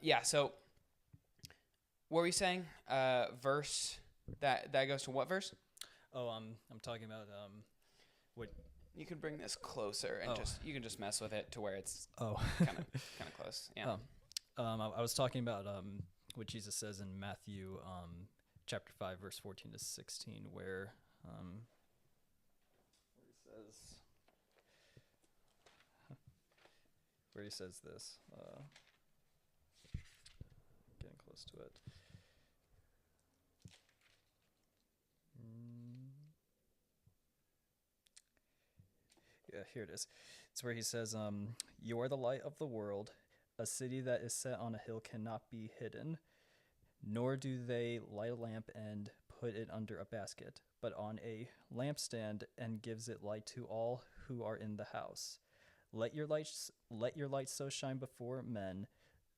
Yeah. So what were you saying? Verse that goes to what verse? Oh, I'm talking about what? You can bring this closer and Oh, just you can just mess with it to where it's oh, kind of close. Yeah. oh. I was talking about what Jesus says in Matthew chapter 5 verse 14 to 16, where he says where he says this. Getting close to it. Mm, yeah, here it is. It's where he says, "You are the light of the world. A city that is set on a hill cannot be hidden. Nor do they light a lamp and put it under a basket, but on a lampstand, and gives it light to all who are in the house. Let your light so shine before men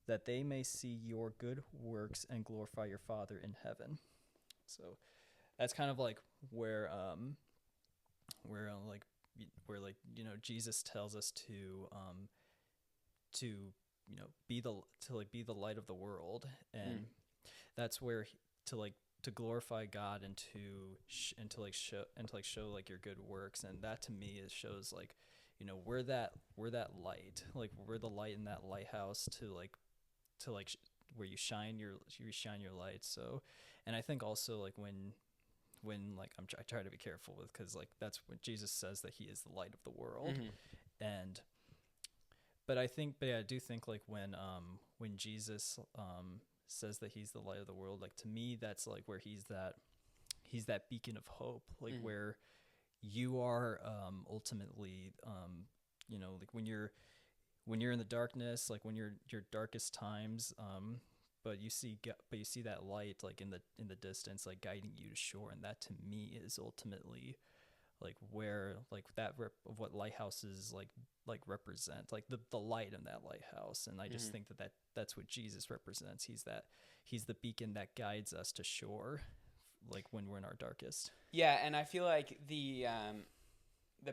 that they may see your good works and glorify your Father in heaven." So that's kind of like where like where like Jesus tells us to be the light of the world, and Mm. that's where to glorify God and to show like your good works. And that to me is shows like we're that light, like we're the light in that lighthouse where you shine your light. So, and I think also like when like I try to be careful with, because like that's when Jesus says that he is the light of the world. Mm-hmm. And but yeah, I do think like when Jesus says that he's the light of the world, like to me that's like where he's that beacon of hope, like Mm-hmm. where you are ultimately like when you're in the darkness, like when you're your darkest times, but you see that light like in the distance, like guiding you to shore. And that to me is ultimately like where like of what lighthouses like represent, like the light in that lighthouse. And I Mm-hmm. just think that's what Jesus represents. He's the beacon that guides us to shore, like when we're in our darkest. Yeah, and I feel like the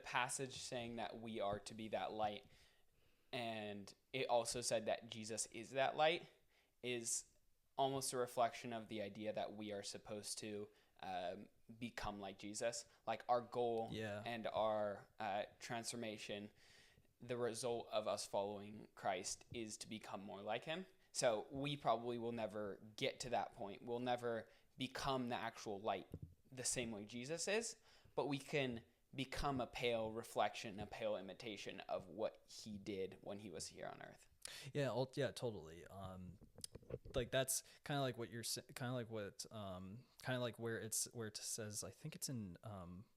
passage saying that we are to be that light, and it also said that Jesus is that light, is almost a reflection of the idea that we are supposed to become like Jesus. Like our goal Yeah. and our transformation, the result of us following Christ is to become more like him. So we probably will never get to that point. We'll never become the actual light the same way Jesus is, but we can become a pale reflection, a pale imitation of what he did when he was here on earth. Yeah, yeah, totally. Like that's kind of like what you're kind of like what kind of like where it says, I think it's in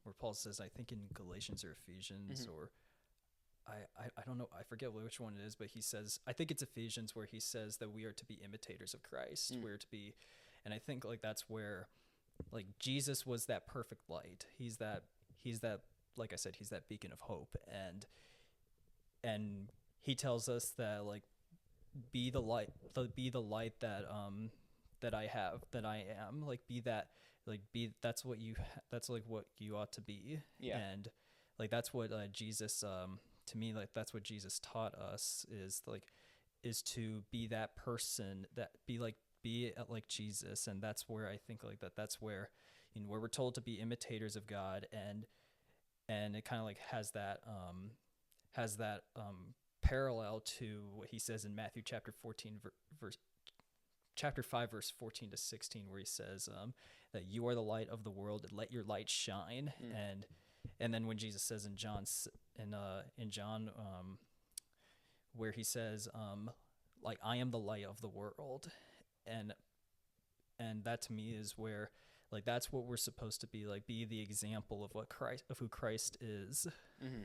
where Paul says, I think in Galatians or Ephesians, Mm-hmm. or I don't know, I forget which one it is, but he says, I think it's Ephesians, where he says that we are to be imitators of Christ. Mm. We're to be, and I think like that's where like Jesus was that perfect light. He's that like I said, he's that beacon of hope. And he tells us that like be the light that I have, that I am, like be that, like be that's like what you ought to be. Yeah. And like that's what Jesus to me, like that's what Jesus taught us, is to be that person, that be like Jesus. And that's where I think like that's where where we're told to be imitators of God. And it kind of like has that parallel to what he says in Matthew chapter 14 verse chapter 5 verse 14 to 16, where he says that you are the light of the world, let your light shine. Mm. And then when Jesus says in John where he says like I am the light of the world. And and that to me is where like that's what we're supposed to be the example of who Christ is. Mm-hmm.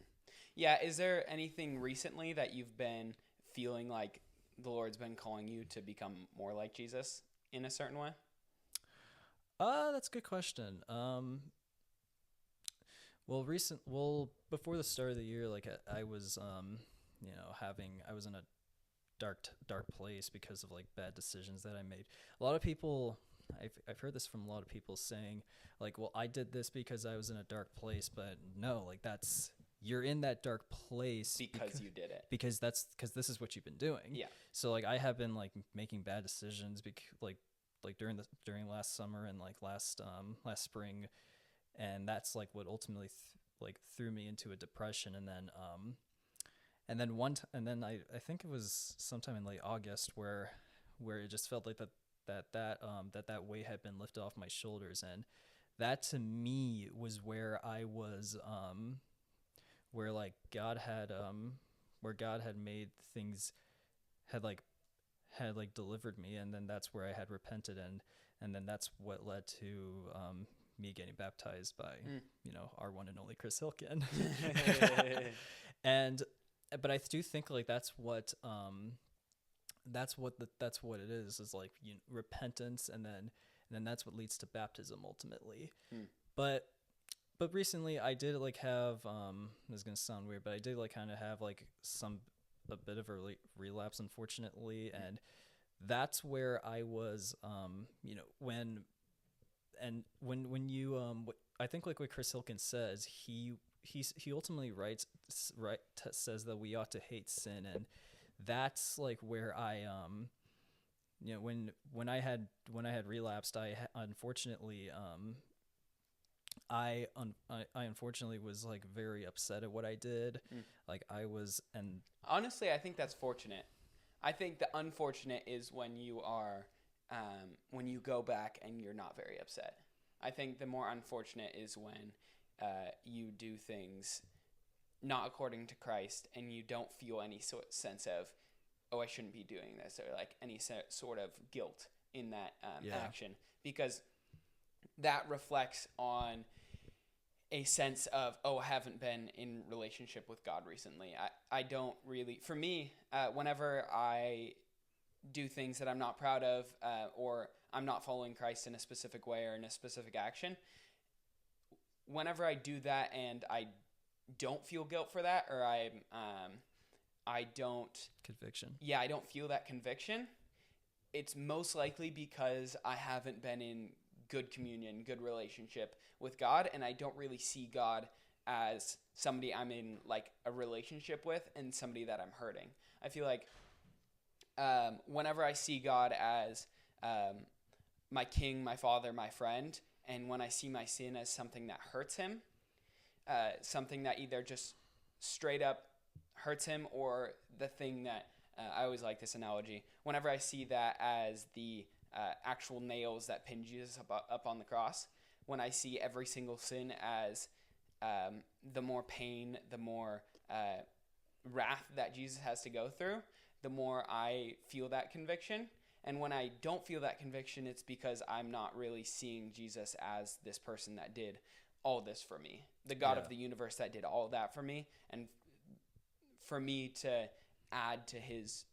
Yeah. Is there anything recently that you've been feeling like the Lord's been calling you to become more like Jesus in a certain way? That's a good question. Well, before the start of the year, like I was, I was in a dark place because of like bad decisions that I made. A lot of people, I've heard this from a lot of people saying, like, well, I did this because I was in a dark place, but no, like you're in that dark place because you did it. because this is what you've been doing. Yeah. So like I have been like making bad decisions like during last summer and like last spring, and that's like what ultimately like threw me into a depression. And then I think it was sometime in late August where it just felt like that weight had been lifted off my shoulders. And that to me was where I was where like God had made things, had delivered me. And then that's where I had repented, and then that's what led to me getting baptized by our one and only Chris Hilkin. But I do think like that's what it is like, repentance, and then that's what leads to baptism ultimately. But recently I did like have this is gonna sound weird, but I did like kind of have like a bit of a relapse, unfortunately. And that's where I was when you I think like what Chris Hilkin says, he ultimately says that we ought to hate sin. And that's like where I when I had relapsed, I unfortunately I unfortunately was like very upset at what I did. Like I was, and honestly, I think that's fortunate. I think the unfortunate is when you are when you go back and you're not very upset. I think the more unfortunate is when you do things not according to Christ and you don't feel any sense of, oh, I shouldn't be doing this, or like any sort of guilt in that action, because that reflects on a sense of, oh, I haven't been in relationship with God recently. I don't really, for me, whenever I do things that I'm not proud of, or I'm not following Christ in a specific way or in a specific action, whenever I do that and I don't feel guilt for that, or I don't conviction. Yeah, I don't feel that conviction. It's most likely because I haven't been in good communion, good relationship with God, and I don't really see God as somebody I'm in like a relationship with and somebody that I'm hurting. I feel like whenever I see God as my king, my father, my friend, and when I see my sin as something that hurts him, something that either just straight up hurts him, or the thing that I always like this analogy. Whenever I see that as the actual nails that pin Jesus up on the cross, when I see every single sin as the more pain, the more wrath that Jesus has to go through, the more I feel that conviction. And when I don't feel that conviction, it's because I'm not really seeing Jesus as this person that did all this for me, the God of the universe that did all that for me. And for me to add to his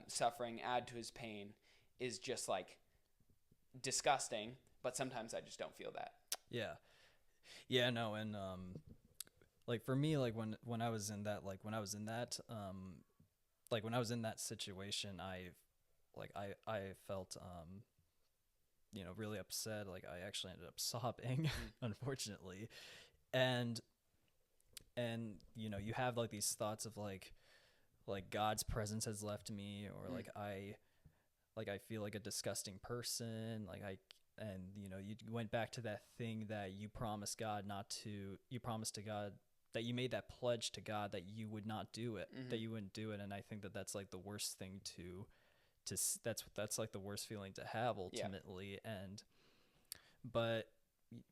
suffering, add to his pain, is just like disgusting. But sometimes I just don't feel that. Yeah, no. And like for me, like when I was in that situation, I felt really upset. Like I actually ended up sobbing, unfortunately. And you have like these thoughts of like God's presence has left me, or like I feel like a disgusting person. And you went back to that thing that you promised God to God, that you made that pledge to God that you would not do it, that you wouldn't do it. And I think that that's like the worst thing that's like the worst feeling to have ultimately. And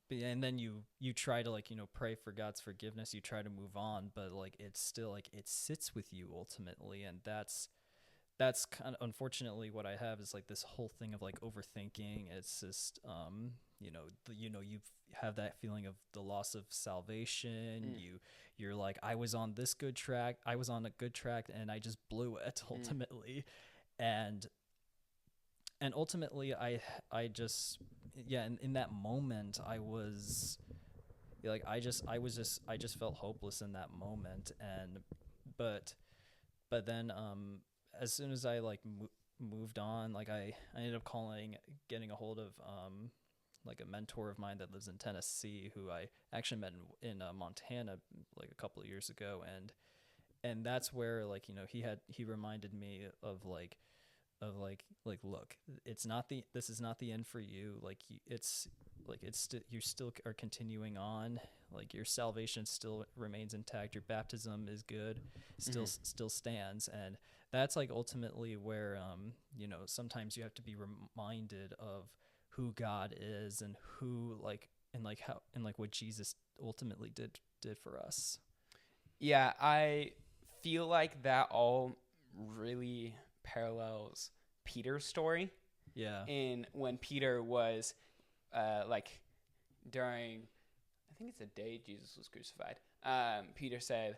then you try to like, pray for God's forgiveness. You try to move on, but like, it's still like, it sits with you ultimately. And that's kind of, unfortunately, what I have is like this whole thing of like overthinking. It's just, you have that feeling of the loss of salvation. You're like, I was on a good track and I just blew it ultimately. And ultimately I just, in that moment, I was like, I just felt hopeless in that moment. But then, as soon as I like moved on, like I ended up getting a hold of a mentor of mine that lives in Tennessee, who I actually met in Montana like a couple of years ago, and that's where like he reminded me of look, this is not the end for you. Like you still are continuing on. Like your salvation still remains intact. Your baptism is good, still stands, and that's like ultimately where sometimes you have to be reminded of who God is and who how and what Jesus ultimately did for us. Yeah, I feel like that all really parallels Peter's story. Yeah. In when Peter was during, I think it's the day Jesus was crucified, Peter said,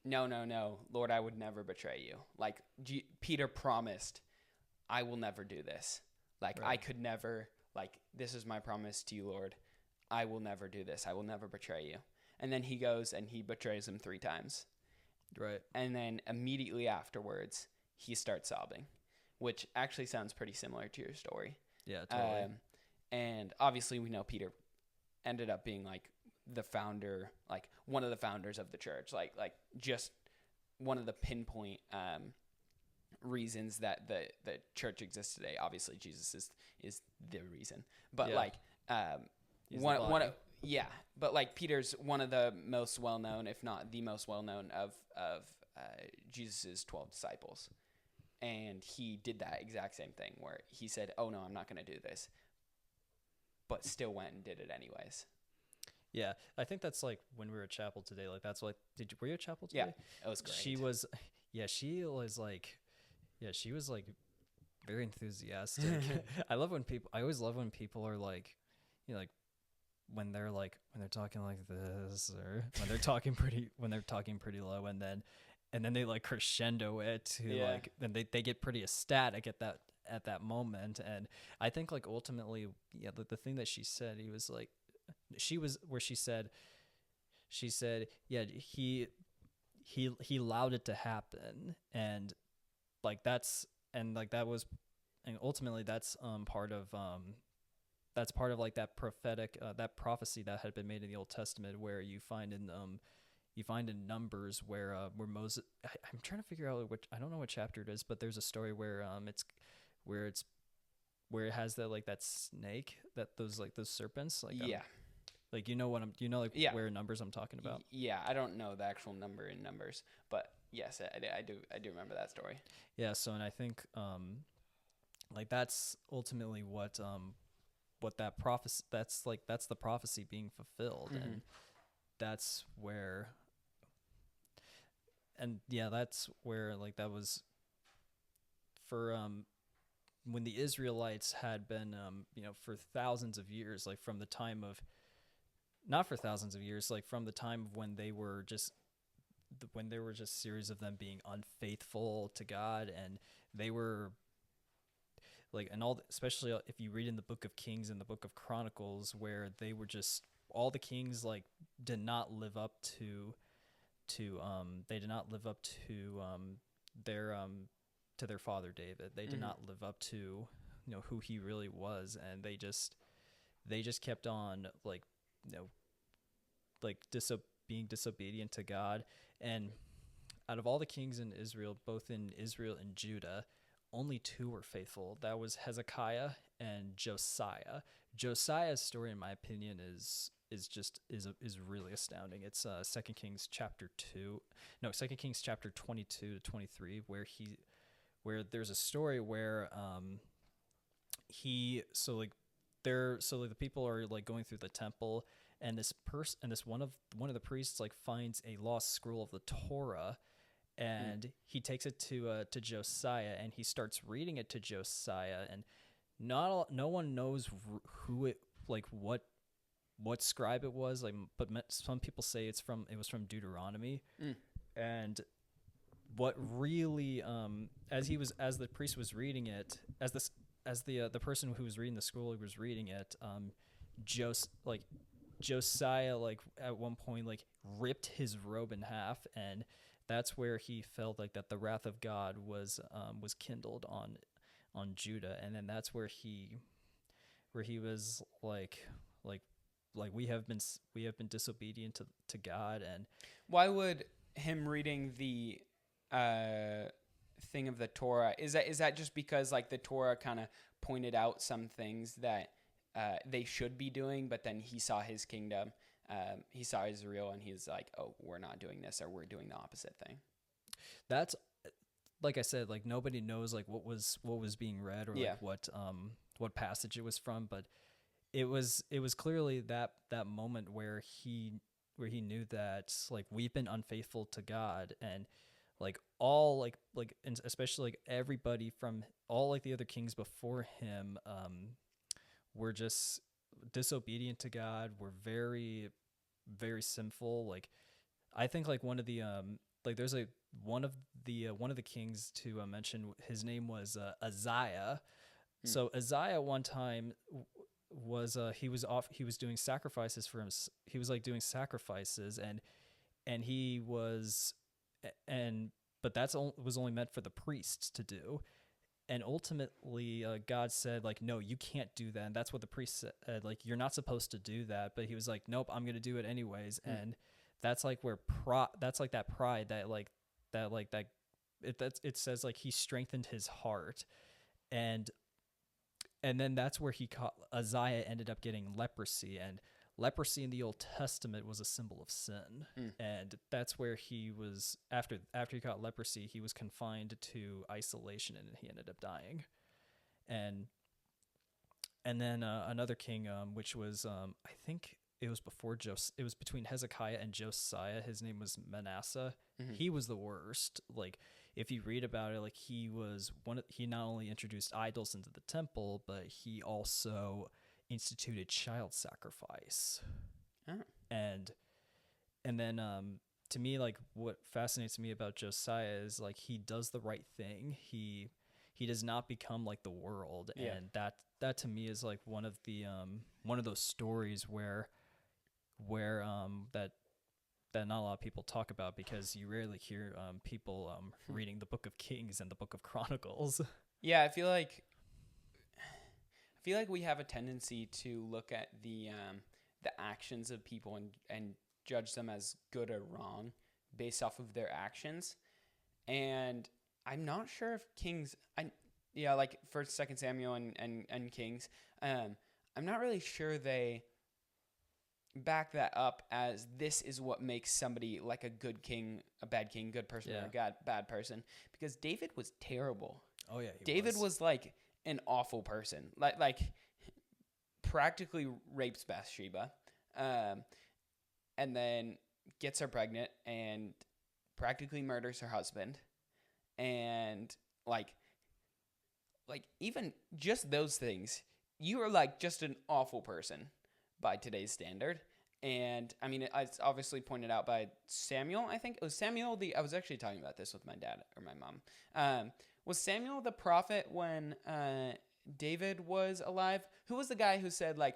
no, Lord, I would never betray you. Like Peter promised, I will never do this. Like Right. I could never, this is my promise to you, Lord. I will never do this. I will never betray you. And then he goes and he betrays him 3 times. Right. And then immediately afterwards, he starts sobbing, which actually sounds pretty similar to your story. Yeah, totally. And obviously we know Peter ended up being the founder, one of the founders of the church, just one of the pinpoint reasons that the church exists today. Obviously Jesus is the reason, but but Peter's one of the most well-known, if not the most well-known of Jesus's 12 disciples. And he did that exact same thing where he said, oh no, I'm not going to do this, but still went and did it anyways. Yeah, I think that's when we were at chapel today. That's were you at chapel today? Yeah, it was great. She was very enthusiastic. I always love when people are when they're talking like this, or when they're talking pretty low, and then they crescendo it to then they get pretty ecstatic at that moment. And I think ultimately, the thing that she said, she said he allowed it to happen, and ultimately that's part of that prophetic that prophecy that had been made in the Old Testament, where you find in Numbers where Moses, I'm trying to figure out I don't know what chapter it is, but there's a story where it has that snake, that those serpents, where Numbers I'm talking about. Yeah, I don't know the actual number in Numbers, but yes, I do remember that story. Yeah, so, and I think that's ultimately what that prophecy, that's the prophecy being fulfilled. Mm-hmm. And that's where that was for when the Israelites had been for thousands of years, from the time of, not for thousands of years, from the time of when they were just series of them being unfaithful to God, and they were especially if you read in the Book of Kings and the Book of Chronicles, where they were just, all the kings did not live up to their father David. They did not live up to who he really was, and they just kept on being disobedient to God. And out of all the kings in Israel, both in Israel and Judah, only 2 were faithful. That was Hezekiah and Josiah. Josiah's story, in my opinion, is really astounding. It's 2 Kings chapter 22 to 23, where there's a story where the people are going through the temple, and this one of the priests finds a lost scroll of the Torah, and he takes it to Josiah, and he starts reading it to Josiah, and no one knows who it what scribe it was, but some people say it was from Deuteronomy. And what really as the priest was reading it, as the person who was reading the scroll was reading it, Josiah at one point ripped his robe in half, and that's where he felt that the wrath of God was kindled on Judah. And then that's where he he was like we have been disobedient to God. And why would him reading the thing of the Torah, is that just because like the Torah kind of pointed out some things that they should be doing, but then he saw his kingdom, he saw Israel, and he's like, oh, we're not doing this, or we're doing the opposite thing? That's, like I said, like nobody knows like what was being read, or Yeah. like what passage it was from, but it was clearly that moment where he knew that like we've been unfaithful to God, and like all and especially like everybody from all like the other kings before him were just disobedient to God, were very, very sinful. Like I think like one of the like there's a one of the kings to mention, his name was Uzziah. So Uzziah one time was he was doing sacrifices for him. He was like doing sacrifices, and he was and but was only meant for the priests to do. And ultimately God said like, no, you can't do that. And that's what the priest said, like, you're not supposed to do that. But he was like, nope, I'm going to do it anyways. And that's like where that's like that pride it says like he strengthened his heart. And then that's where Uzziah ended up getting leprosy, and leprosy in the Old Testament was a symbol of sin. And that's where he was, after he got leprosy, he was confined to isolation, and he ended up dying. And then another king, which was I think it was it was between Hezekiah and Josiah. His name was Manasseh. He was the worst. Like if you read about it, like he not only introduced idols into the temple, but he also instituted child sacrifice. And then to me, like what fascinates me about Josiah is like he does the right thing. He does not become like the world. And that to me is like one of those stories where that not a lot of people talk about, because you rarely hear people reading the Book of Kings and the Book of Chronicles. Yeah, I feel like we have a tendency to look at the actions of people and judge them as good or wrong based off of their actions. And I'm not sure if Kings, like First, Second Samuel and Kings, I'm not really sure they back that up as this is what makes somebody like a good king, a bad king, good person, or a bad person. Because David was terrible. Oh yeah, David was like an awful person. Like practically rapes Bathsheba, and then gets her pregnant and practically murders her husband, and like even just those things, you are like just an awful person by today's standard. And I mean, it's obviously pointed out by Samuel. I think it was Samuel. I was actually talking about this with my dad or my mom. Was Samuel the prophet when David was alive? Who was the guy who said like,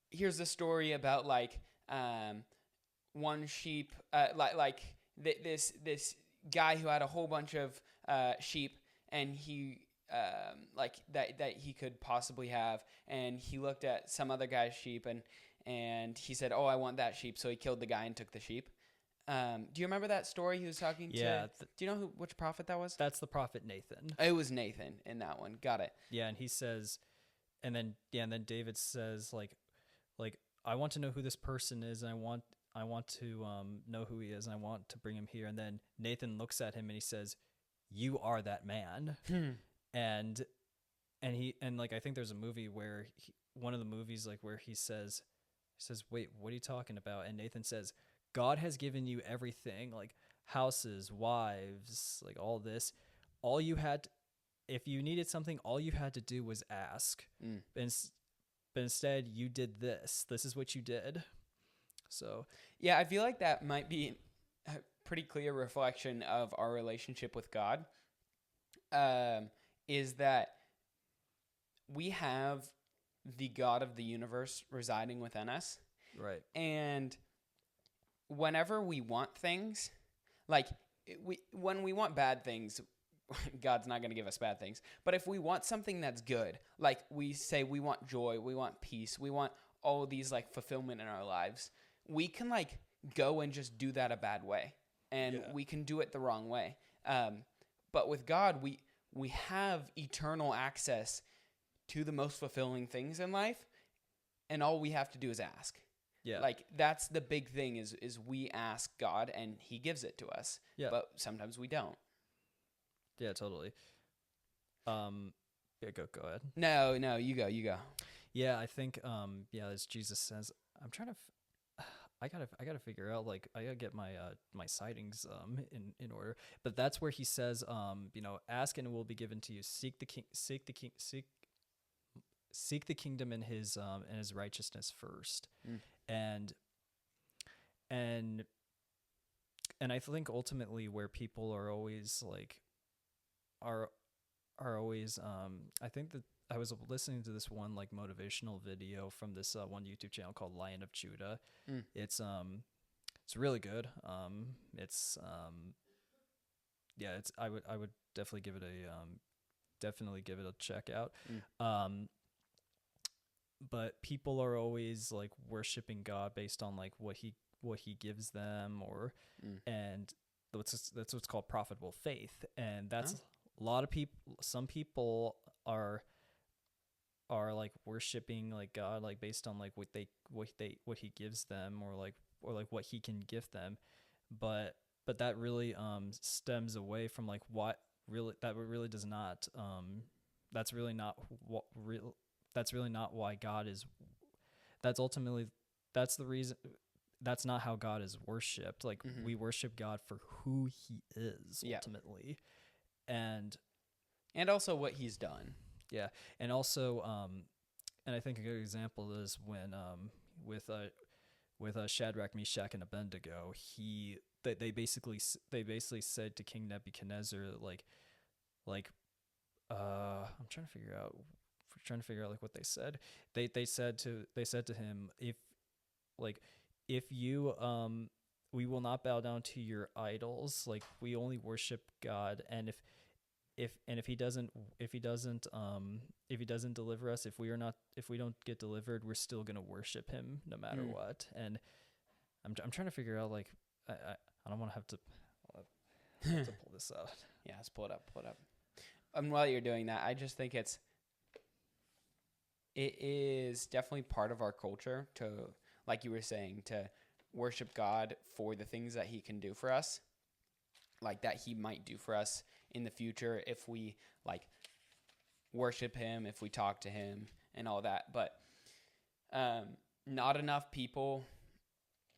here's a story about like one sheep, this guy who had a whole bunch of sheep, and he that he could possibly have, and he looked at some other guy's sheep, and he said, oh, I want that sheep, so he killed the guy and took the sheep. Do you remember that story he was talking to? Do you know which prophet that was? That's the prophet Nathan. It was Nathan in that one. Got it. Yeah, and he says, and then David says like I want to know who this person is, and I want to know who he is, and I want to bring him here. And then Nathan looks at him and he says, you are that man. And like I think there's a movie where one of the movies like where he says, wait, what are you talking about? And Nathan says, God has given you everything, like houses, wives, like all this. All you had, if you needed something, all you had to do was ask. But instead, you did this. This is what you did. So yeah, I feel like that might be a pretty clear reflection of our relationship with God. Is that we have the God of the universe residing within us. Right. And whenever we want things, like when we want bad things, God's not going to give us bad things. But if we want something that's good, like we say we want joy, we want peace, we want all these like fulfillment in our lives, we can like go and just do that a bad way, and we can do it the wrong way. But with God, we have eternal access to the most fulfilling things in life, and all we have to do is ask. Yeah. Like that's the big thing is we ask God and he gives it to us. Yeah. But sometimes we don't. Yeah, totally. Yeah, go ahead. No, you go. Yeah, I think as Jesus says, I'm trying to I gotta figure out, like, I gotta get my my sightings in order. But that's where he says, ask and it will be given to you. Seek the kingdom and his righteousness first. And I think ultimately where people are always like are always I think that I was listening to this one like motivational video from this one YouTube channel called Lion of Judah. It's really good. It's I would definitely give it a check out. But people are always like worshiping God based on like what he gives them, and that's what's called profitable faith, and that's a lot of people. Some people are like worshiping like God like based on like what he gives them, or like what he can give them, but that really stems away from like what really does not that's really not what real. That's really not why God is. That's the reason. That's not how God is worshipped. Like we worship God for who he is ultimately, and also what he's done. Yeah, and also and I think a good example is when with Shadrach, Meshach, and Abednego, they basically said to King Nebuchadnezzar I'm trying to figure out like what they said. They said to him, if you we will not bow down to your idols, like we only worship God, and if he doesn't deliver us, if we don't get delivered, we're still gonna worship him no matter what. And I'm trying to figure out like I don't want to have to pull this out. Yeah, let's pull it up. And while you're doing that, I just think it is definitely part of our culture to, like you were saying, to worship God for the things that he can do for us, like that he might do for us in the future if we like worship him, if we talk to him and all that. But not enough people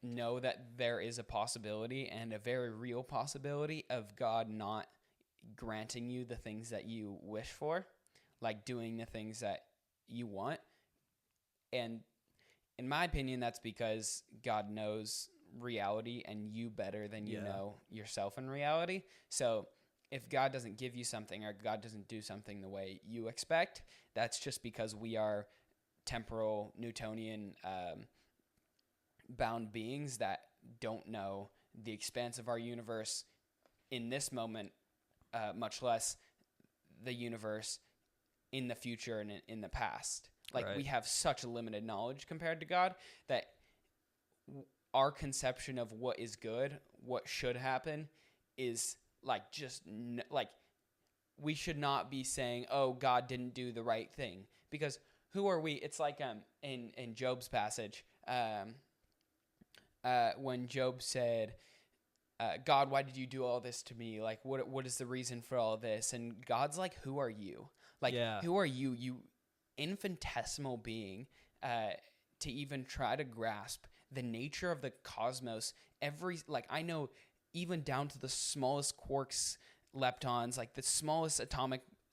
know that there is a possibility, and a very real possibility, of God not granting you the things that you wish for, like doing the things that you want. And in my opinion, that's because God knows reality and you better than you know yourself in reality. So if God doesn't give you something, or God doesn't do something the way you expect, that's just because we are temporal Newtonian bound beings that don't know the expanse of our universe in this moment, much less the universe in the future and in the past. Like we have such a limited knowledge compared to God that our conception of what is good, what should happen, is like like we should not be saying, "Oh, God didn't do the right thing," because who are we? It's like in Job's passage, when Job said, God, why did you do all this to me? Like, what is the reason for all this? And God's like, who are you? Like, who are you, you infinitesimal being, to even try to grasp the nature of the cosmos? I know even down to the smallest quarks, leptons, like the smallest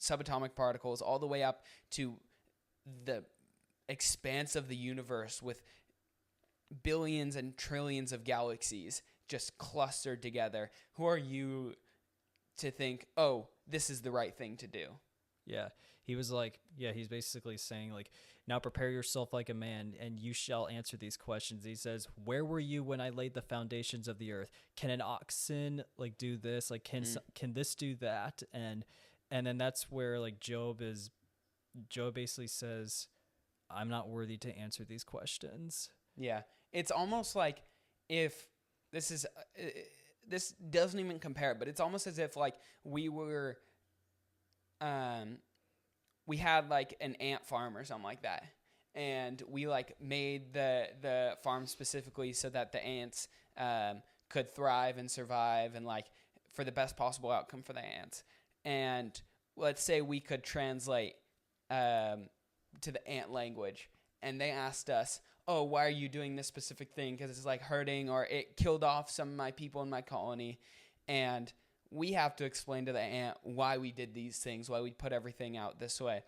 subatomic particles, all the way up to the expanse of the universe with billions and trillions of galaxies just clustered together. Who are you to think, oh, this is the right thing to do? Yeah. He was like, yeah, he's basically saying like, now prepare yourself like a man and you shall answer these questions. He says, where were you when I laid the foundations of the earth? Can an oxen like do this? Like, can this do that? And then that's where like Job basically says, I'm not worthy to answer these questions. Yeah. It's almost like if this is, this doesn't even compare, but it's almost as if like we were, we had like an ant farm or something like that. And we like made the farm specifically so that the ants could thrive and survive and like for the best possible outcome for the ants. And let's say we could translate to the ant language, and they asked us, "Oh, why are you doing this specific thing? Because it's like hurting, or it killed off some of my people in my colony," and we have to explain to the ant why we did these things, why we put everything out this way.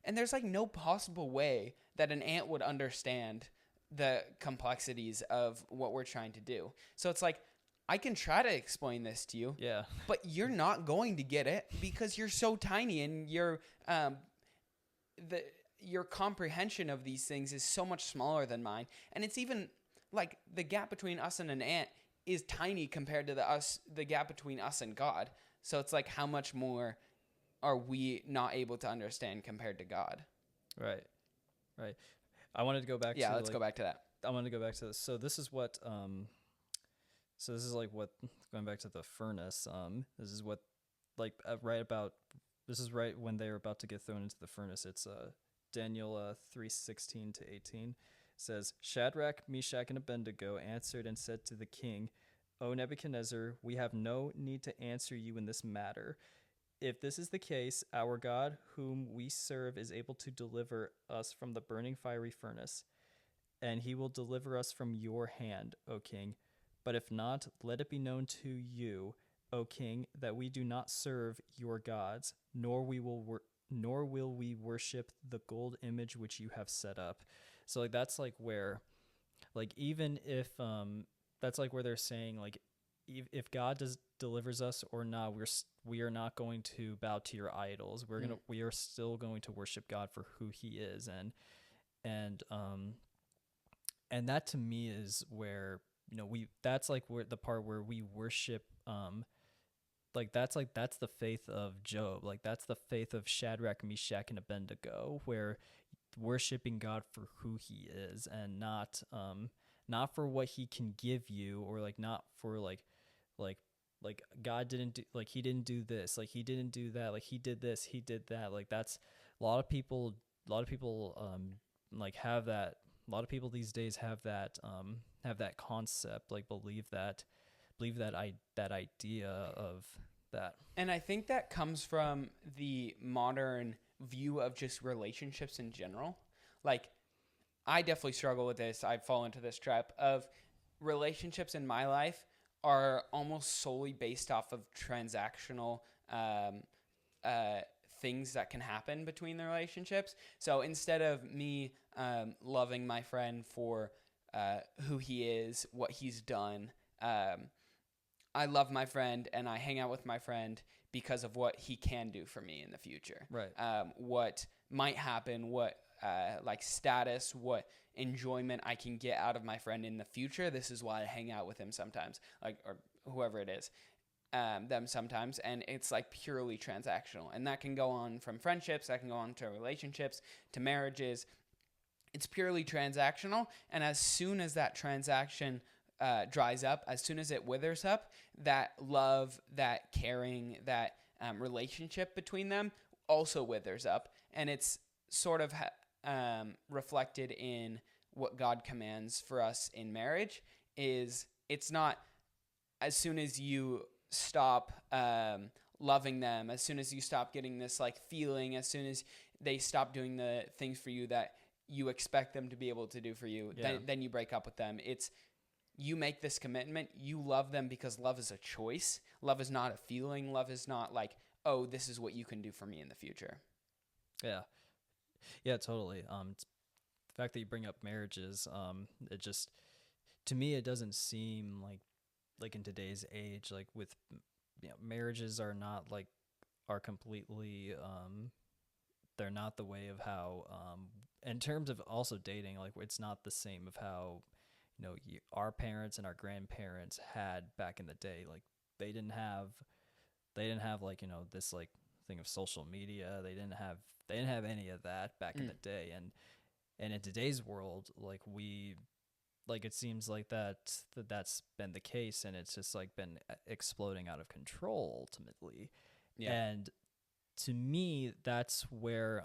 And there's like no possible way that an ant would understand the complexities of what we're trying to do. So it's like, I can try to explain this to you, Yeah. but you're not going to get it because you're so tiny and your comprehension of these things is so much smaller than mine. And it's even like the gap between us and an ant is tiny compared to the gap between us and God. So it's like, how much more are we not able to understand compared to God? Right. Right. I wanted to go back Yeah, to let's go back to that. I wanted to go back to this. So this is what so this is like what, going back to the furnace, this is what like this is right when they were about to get thrown into the furnace. It's Daniel 3:16 to 18 says, Shadrach, Meshach, and Abednego answered and said to the king, O Nebuchadnezzar, we have no need to answer you in this matter. If this is the case, our God, whom we serve, is able to deliver us from the burning fiery furnace, and he will deliver us from your hand, O king. But if not, let it be known to you, O king, that we do not serve your gods, nor will we worship the gold image which you have set up. So like that's like where, like even if that's like where they're saying like, if God delivers us or not, we are not going to bow to your idols. We are still going to worship God for who He is, and that to me is where, you know, that's like where the part where we worship, that's the faith of Job, like that's the faith of Shadrach, Meshach, and Abednego, where worshiping God for who He is, and not for what He can give you, or like not for like God didn't do, like He didn't do this, like He didn't do that, like He did this, He did that. Like that's a lot of people like have that. A lot of people these days have that concept, like believe that idea of that. And I think that comes from the modern view of just relationships in general. Like, I definitely struggle with this. I fall into this trap of relationships in my life are almost solely based off of transactional things that can happen between the relationships. So instead of me loving my friend for who he is, what he's done, I love my friend and I hang out with my friend because of what he can do for me in the future. Right. What might happen, what like status, what enjoyment I can get out of my friend in the future. This is why I hang out with him sometimes, like, or whoever it is, them sometimes. And it's like purely transactional. And that can go on from friendships, that can go on to relationships, to marriages. It's purely transactional. And as soon as that transaction dries up, as soon as it withers up, that love, that caring, that relationship between them also withers up. And it's sort of reflected in what God commands for us in marriage. Is it's not as soon as you stop loving them, as soon as you stop getting this like feeling, as soon as they stop doing the things for you that you expect them to be able to do for you, then you break up with them. It's, you make this commitment, you love them because love is a choice. Love is not a feeling. Love is not like, oh, this is what you can do for me in the future. Yeah. Yeah, totally. The fact that you bring up marriages, it just, to me, it doesn't seem like in today's age, like with, you know, marriages are not like, are completely, they're not the way of how in terms of also dating, like it's not the same of how our parents and our grandparents had back in the day. Like they didn't have like this like thing of social media. They didn't have any of that back in the day. And in today's world, like it seems like that's been the case, and it's just like been exploding out of control ultimately. Yeah. And to me, that's where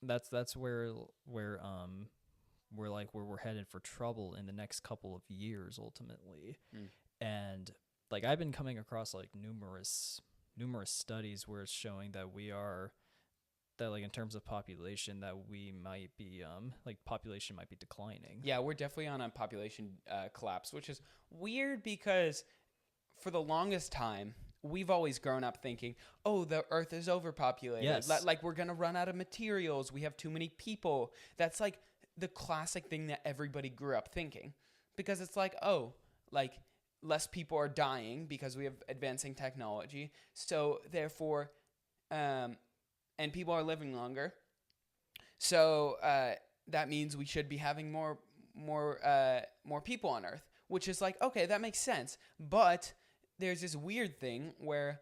we're headed for trouble in the next couple of years ultimately. And like I've been coming across like numerous studies where it's showing that like in terms of population that we might be like population might be declining. Yeah, we're definitely on a population collapse, which is weird because for the longest time we've always grown up thinking, oh, the earth is overpopulated. Yes. Like we're gonna run out of materials, we have too many people. That's like the classic thing that everybody grew up thinking, because it's like, oh, like less people are dying because we have advancing technology, so therefore and people are living longer, so that means we should be having more people on Earth, which is like, okay, that makes sense. But there's this weird thing where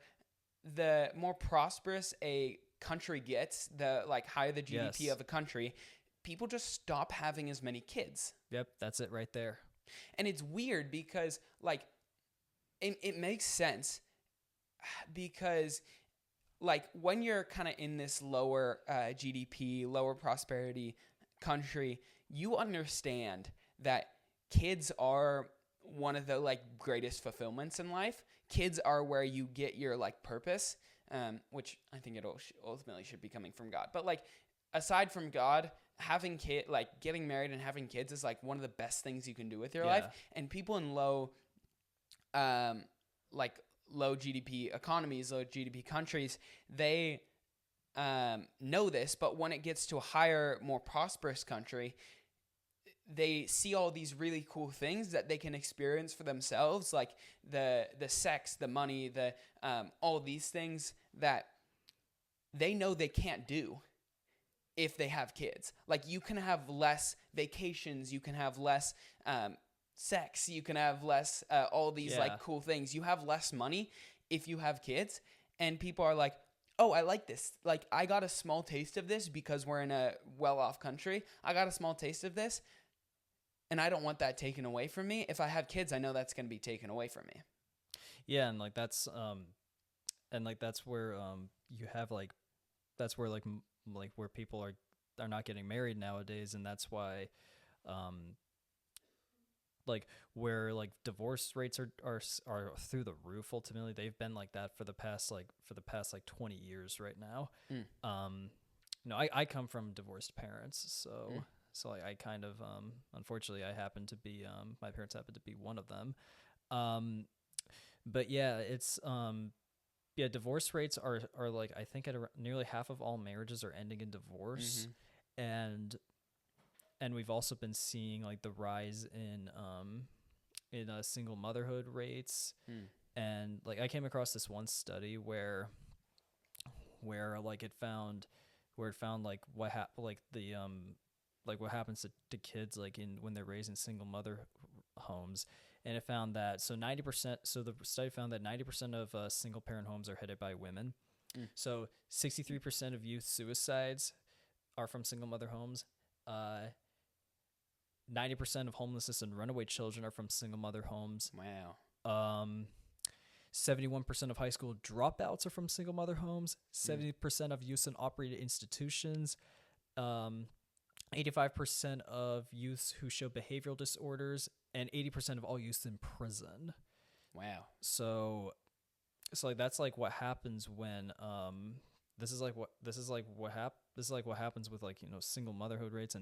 the more prosperous a country gets, the like higher the GDP Yes. of a country, people just stop having as many kids. Yep, that's it right there. And it's weird because like it makes sense, because like when you're kind of in this lower GDP, lower prosperity country, you understand that kids are one of the like greatest fulfillments in life. Kids are where you get your like purpose, which I think it ultimately should be coming from God. But like aside from God, having getting married and having kids is like one of the best things you can do with your life. And people in low GDP economies, low GDP countries, they know this, but when it gets to a higher, more prosperous country, they see all these really cool things that they can experience for themselves, like the sex, the money, the all these things that they know they can't do if they have kids. Like you can have less vacations, you can have less sex, you can have less all these like cool things. You have less money if you have kids, and people are like, oh, I like this. Like I got a small taste of this because we're in a well-off country. I got a small taste of this, and I don't want that taken away from me. If I have kids, I know that's going to be taken away from me. Yeah, and like that's where you have like that's where like where people are not getting married nowadays, and that's why like where like divorce rates are through the roof. Ultimately, they've been like that for the past 20 years right now. I come from divorced parents, so I kind of unfortunately I happen to be my parents happen to be one of them. But yeah, it's divorce rates are like, I think nearly half of all marriages are ending in divorce. And we've also been seeing like the rise in single motherhood rates. And like I came across this one study where it found like what happens to kids like when they're raised in single mother homes. And it found that the study found that 90% of single parent homes are headed by women. So 63% of youth suicides are from single mother homes. 90% of homelessness and runaway children are from single mother homes. Wow. 71% of high school dropouts are from single mother homes. 70% of youth in operated institutions. 85% of youths who show behavioral disorders, and 80% of all youths in prison. Wow. So like that's like what happens when this is what happens with like single motherhood rates,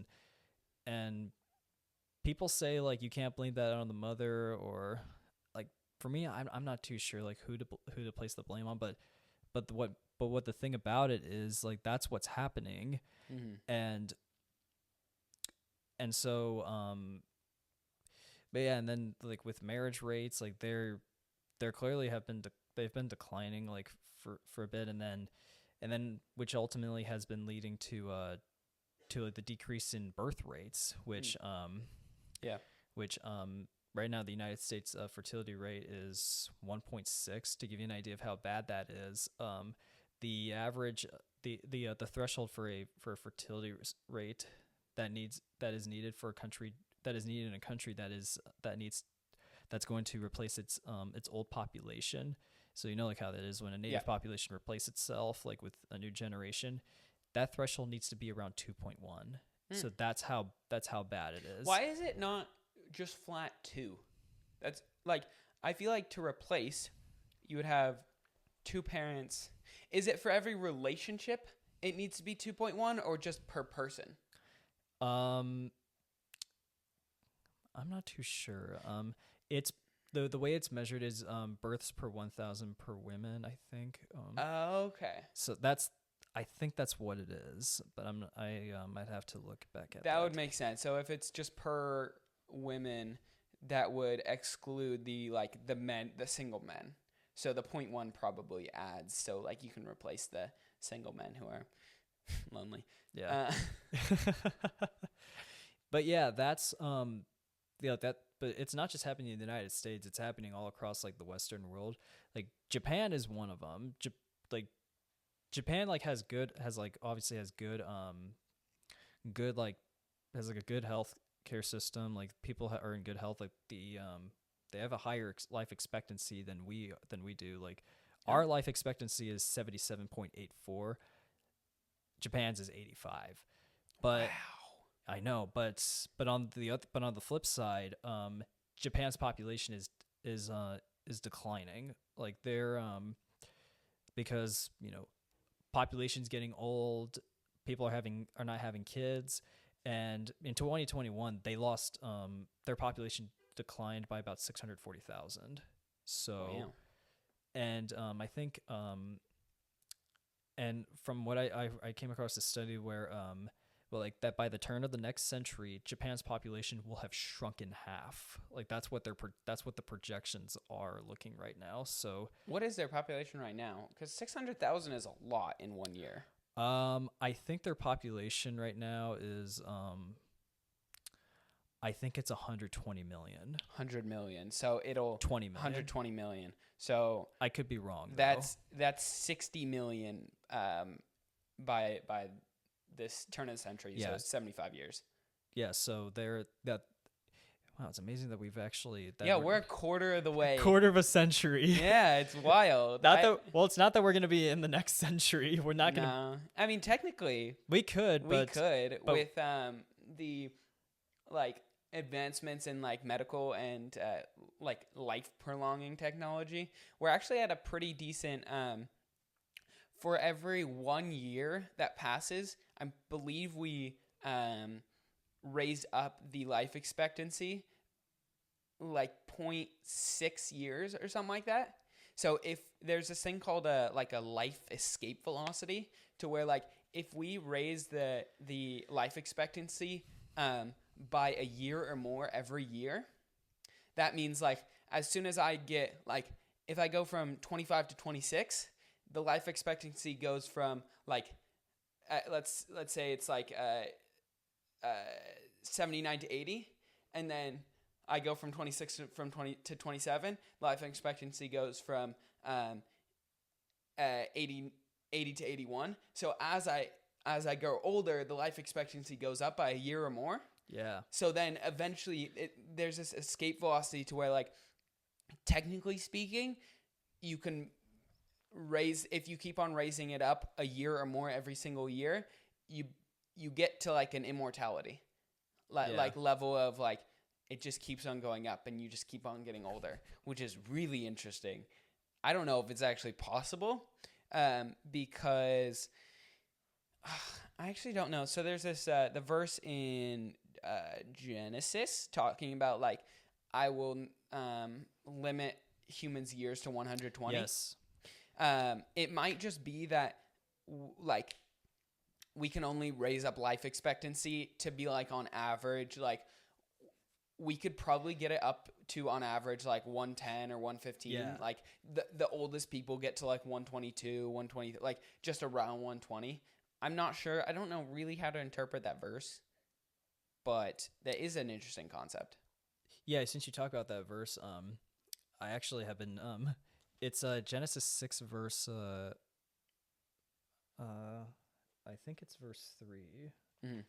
and people say like you can't blame that on the mother, or like for me I'm not too sure like who to place the blame on, but what the thing about it is like that's what's happening. And so but yeah, and then like with marriage rates, like they're clearly they've been declining like for a bit, and then and then which ultimately has been leading to like the decrease in birth rates, which Yeah. which right now the United States fertility rate is 1.6. To give you an idea of how bad that is, the average the threshold for a fertility rate that is needed for a country that is needed in a country that's going to replace its old population. So you know, like how that is when a native population replaces itself, like with a new generation, that threshold needs to be around 2.1. So that's how bad it is. Why is it not just flat 2? That's like, I feel like to replace, you would have 2 parents. Is it for every relationship it needs to be 2.1, or just per person? I'm not too sure. It's the way it's measured is births per 1,000 per women, I think. Okay. So I think that's what it is, but I might have to look back at that. That would make sense. So if it's just per women, that would exclude the single men. So the 0.1 probably adds. So like you can replace the single men who are lonely. Yeah. But yeah, that's but it's not just happening in the United States, it's happening all across like the Western world. Like Japan is one of them. Japan obviously has good has like a good health care system. Like people are in good health. Like they have a higher life expectancy than we do. Like our life expectancy is 77.84. Japan's is 85. But wow. I know, but on the flip side, Japan's population is declining. Like they're because population's getting old, people are not having kids, and in 2021 they lost their population declined by about 640,000. So wow. And I think and from what I came across a study where like that by the turn of the next century, Japan's population will have shrunk in half. Like that's what the projections are looking right now. So what is their population right now? Because 600,000 is a lot in 1 year. I think their population right now is I think it's 120 million. 100 million. So it'll 20 million. 120 million. So I could be wrong. That's 60 million by this turn of the century. Yeah. So 75 years. Yeah. So wow, it's amazing that we've actually. We're a quarter of the way. Quarter of a century. Yeah, it's wild. It's not that we're going to be in the next century. We're not going to. No. I mean, technically. We could. With the like advancements in like medical and like life prolonging technology. We're actually at a pretty decent. For every 1 year that passes, I believe we raised up the life expectancy like 0.6 years or something like that. So if there's this thing called a life escape velocity, to where like if we raise the life expectancy by a year or more every year, that means like as soon as I get like if I go from 25 to 26, the life expectancy goes from like let's say it's like 79 to 80, and then I go from 26 to 27. Life expectancy goes from 80 to 81. So as I grow older, the life expectancy goes up by a year or more. Yeah. So then eventually there's this escape velocity to where like technically speaking, you can if you keep on raising it up a year or more every single year, you get to like an immortality like level of like it just keeps on going up and you just keep on getting older, which is really interesting. I don't know if it's actually possible because I actually don't know. So there's this the verse in Genesis talking about like I will limit humans' years to 120. Yes. It might just be that like we can only raise up life expectancy to be like on average like we could probably get it up to on average like 110 or 115. Yeah. Like the oldest people get to like 122, 120, like just around 120. I'm not sure. I don't know really how to interpret that verse, but that is an interesting concept. Yeah, since you talk about that verse, I actually have been it's Genesis 6 verse I think it's verse 3. Mm-hmm.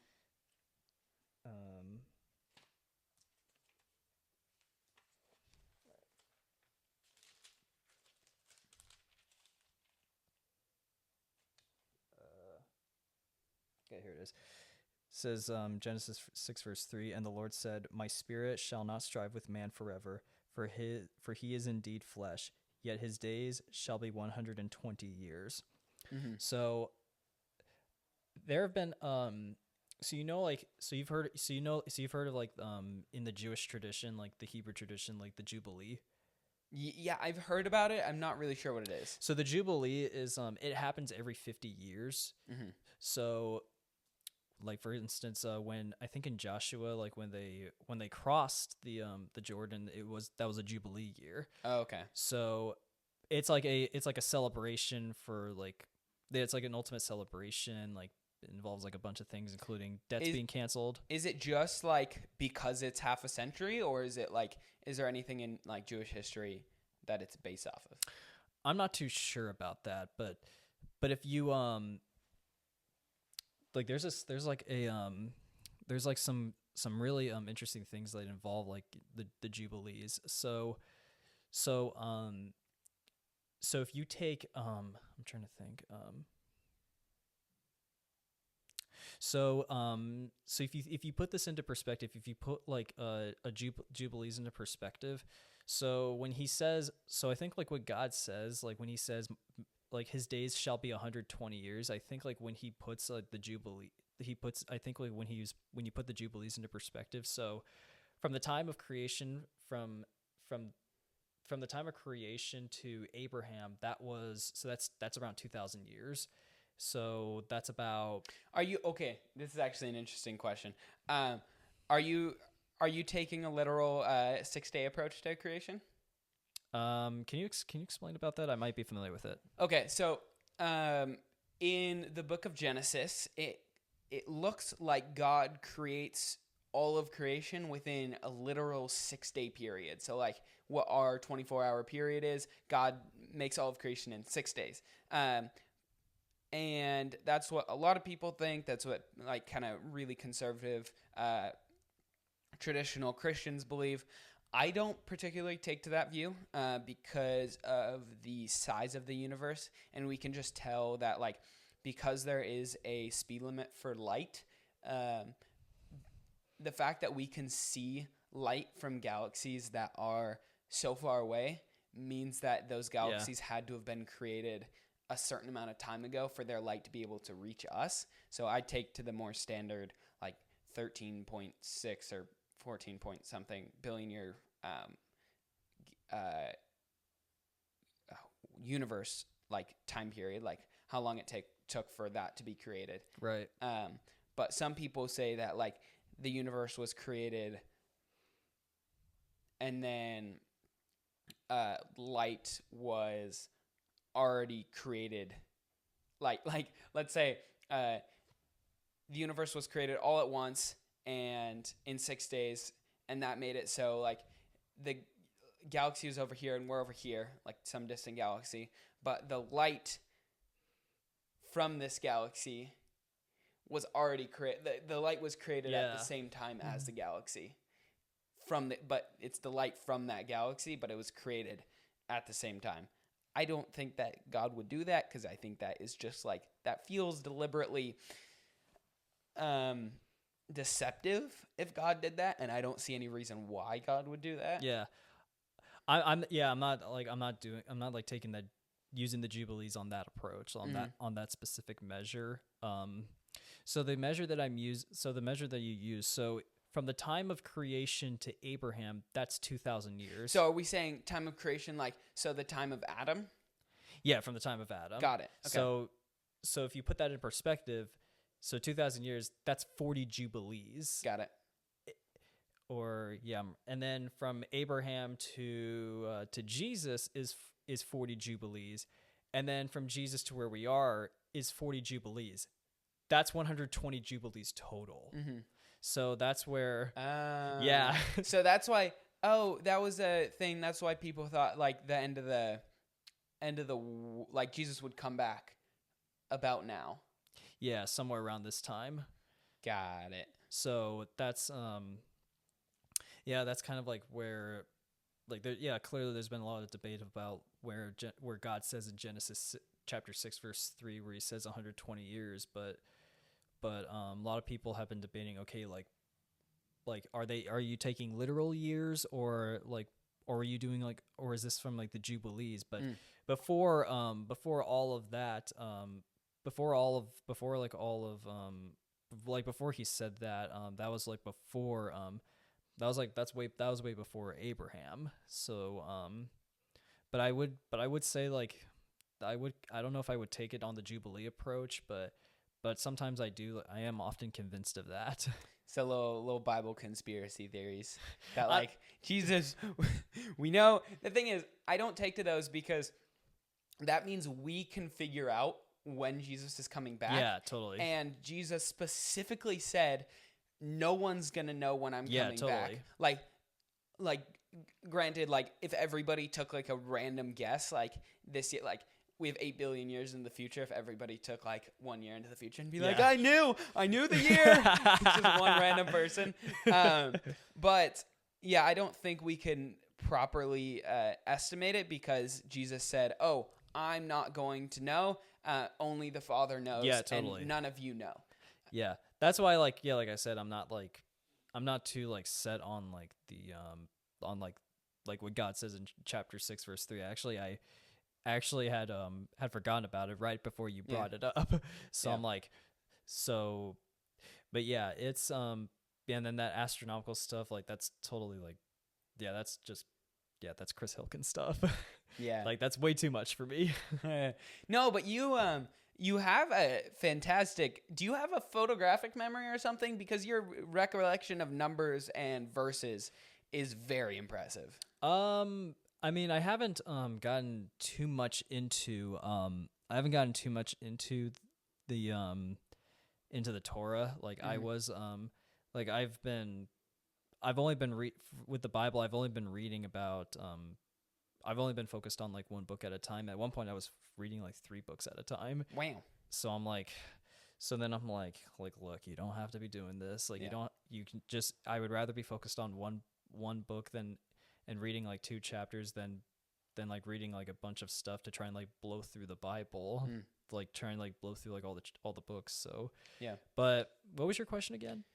Um Okay, here it is. It says Genesis 6 verse 3, and the Lord said, "My spirit shall not strive with man forever, for he is indeed flesh, yet his days shall be 120 years." Mm-hmm. So there have been you've heard of like in the Jewish tradition, like the Hebrew tradition, like the Jubilee. Yeah, I've heard about it. I'm not really sure what it is. So the Jubilee is it happens every 50 years. Mm-hmm. So like for instance, when I think in Joshua, like when they crossed the Jordan, that was a Jubilee year. Oh, okay. So it's like a celebration for like it's like an ultimate celebration. Like it involves like a bunch of things, including debts being canceled. Is it just like because it's half a century, or is it like is there anything in like Jewish history that it's based off of? I'm not too sure about that, but if you like there's some really interesting things that involve like the Jubilees. So if you take I'm trying to think so if you put this into perspective, if you put like Jubilees into perspective, so when he says, so I think like what God says, like when he says like his days shall be 120 years, I think like when he puts the Jubilee, I think like when you put the Jubilees into perspective, so from the time of creation, from the time of creation to Abraham, that's around 2,000 years. So that's about. Are you okay? This is actually an interesting question. Are you taking a literal 6-day approach to creation? Can you explain about that? I might be familiar with it. Okay, so in the book of Genesis, it looks like God creates all of creation within a literal 6-day period. So like what our 24-hour period is, God makes all of creation in 6 days. And that's what a lot of people think. That's what like kind of really conservative traditional Christians believe. I don't particularly take to that view because of the size of the universe, and we can just tell that like because there is a speed limit for light, the fact that we can see light from galaxies that are so far away means that those galaxies had to have been created a certain amount of time ago for their light to be able to reach us. So I take to the more standard like 13.6 or 14 point something billion year universe like time period, like how long it took for that to be created. Right. But some people say that like the universe was created and then light was already created. Like let's say the universe was created all at once and in 6 days, and that made it so like the galaxy is over here and we're over here, like some distant galaxy, but the light from this galaxy was already created. The light was created at the same time as the galaxy. But it's the light from that galaxy, but it was created at the same time. I don't think that God would do that because I think that is just like that feels deliberately deceptive if God did that, and I don't see any reason why God would do that. Yeah. I'm not taking that, using the Jubilees on that approach, on that specific measure. So the measure that you use, so from the time of creation to Abraham, that's 2,000 years. So are we saying time of creation, like, so the time of Adam? Yeah, from the time of Adam. Got it. Okay. So if you put that in perspective, so 2,000 years, that's 40 Jubilees. Got it. and then from Abraham to Jesus is 40 jubilees, and then from Jesus to where we are is 40 jubilees. That's 120 jubilees total. Mm-hmm. So that's where, yeah. So that's why. Oh, that was a thing. That's why people thought like the end of the like Jesus would come back about now. Yeah, somewhere around this time. Got it. So that's that's kind of like where, like, clearly there's been a lot of debate about where God says in Genesis chapter 6 verse 3 where he says 120 years, but a lot of people have been debating, okay, like are you taking literal years, or are you doing like, or is this from like the jubilees? But before all of that, before he said that, that was like before that was way before Abraham. So but I would say like I don't know if I would take it on the Jubilee approach, but sometimes I am often convinced of that. So little Bible conspiracy theories that like Jesus, we know. The thing is, I don't take to those because that means we can figure out when Jesus is coming back. Yeah, totally. And Jesus specifically said, no one's going to know when I'm coming back. Like granted, like if everybody took like a random guess, like this year, like we have 8 billion years in the future. If everybody took like 1 year into the future and be like, I knew the year. It's just one random person. But yeah, I don't think we can properly estimate it because Jesus said, oh, I'm not going to know. Only the Father knows. Yeah, totally. And none of you know. Yeah. That's why like I said, I'm not too like set on like the on like what God says in chapter 6 verse 3. I actually had forgotten about it right before you brought it up. So I'm like, but yeah, it's and then that astronomical stuff, like that's totally like, that's just that's Chris Hilkin stuff. Yeah. Like that's way too much for me. No, but you have a fantastic, do you have a photographic memory or something? Because your recollection of numbers and verses is very impressive. I mean, I haven't gotten too much into the into the Torah. Like I was like I've only been with the Bible. I've only been reading about I've only been focused on like one book at a time. At one point I was reading like 3 books at a time. Wow. So I'm like, then I'm like, look, you don't have to be doing this. Like you can just, I would rather be focused on one book and reading like 2 chapters than like reading like a bunch of stuff to try and like blow through the Bible, like try and like blow through like all the books. So yeah. But what was your question again?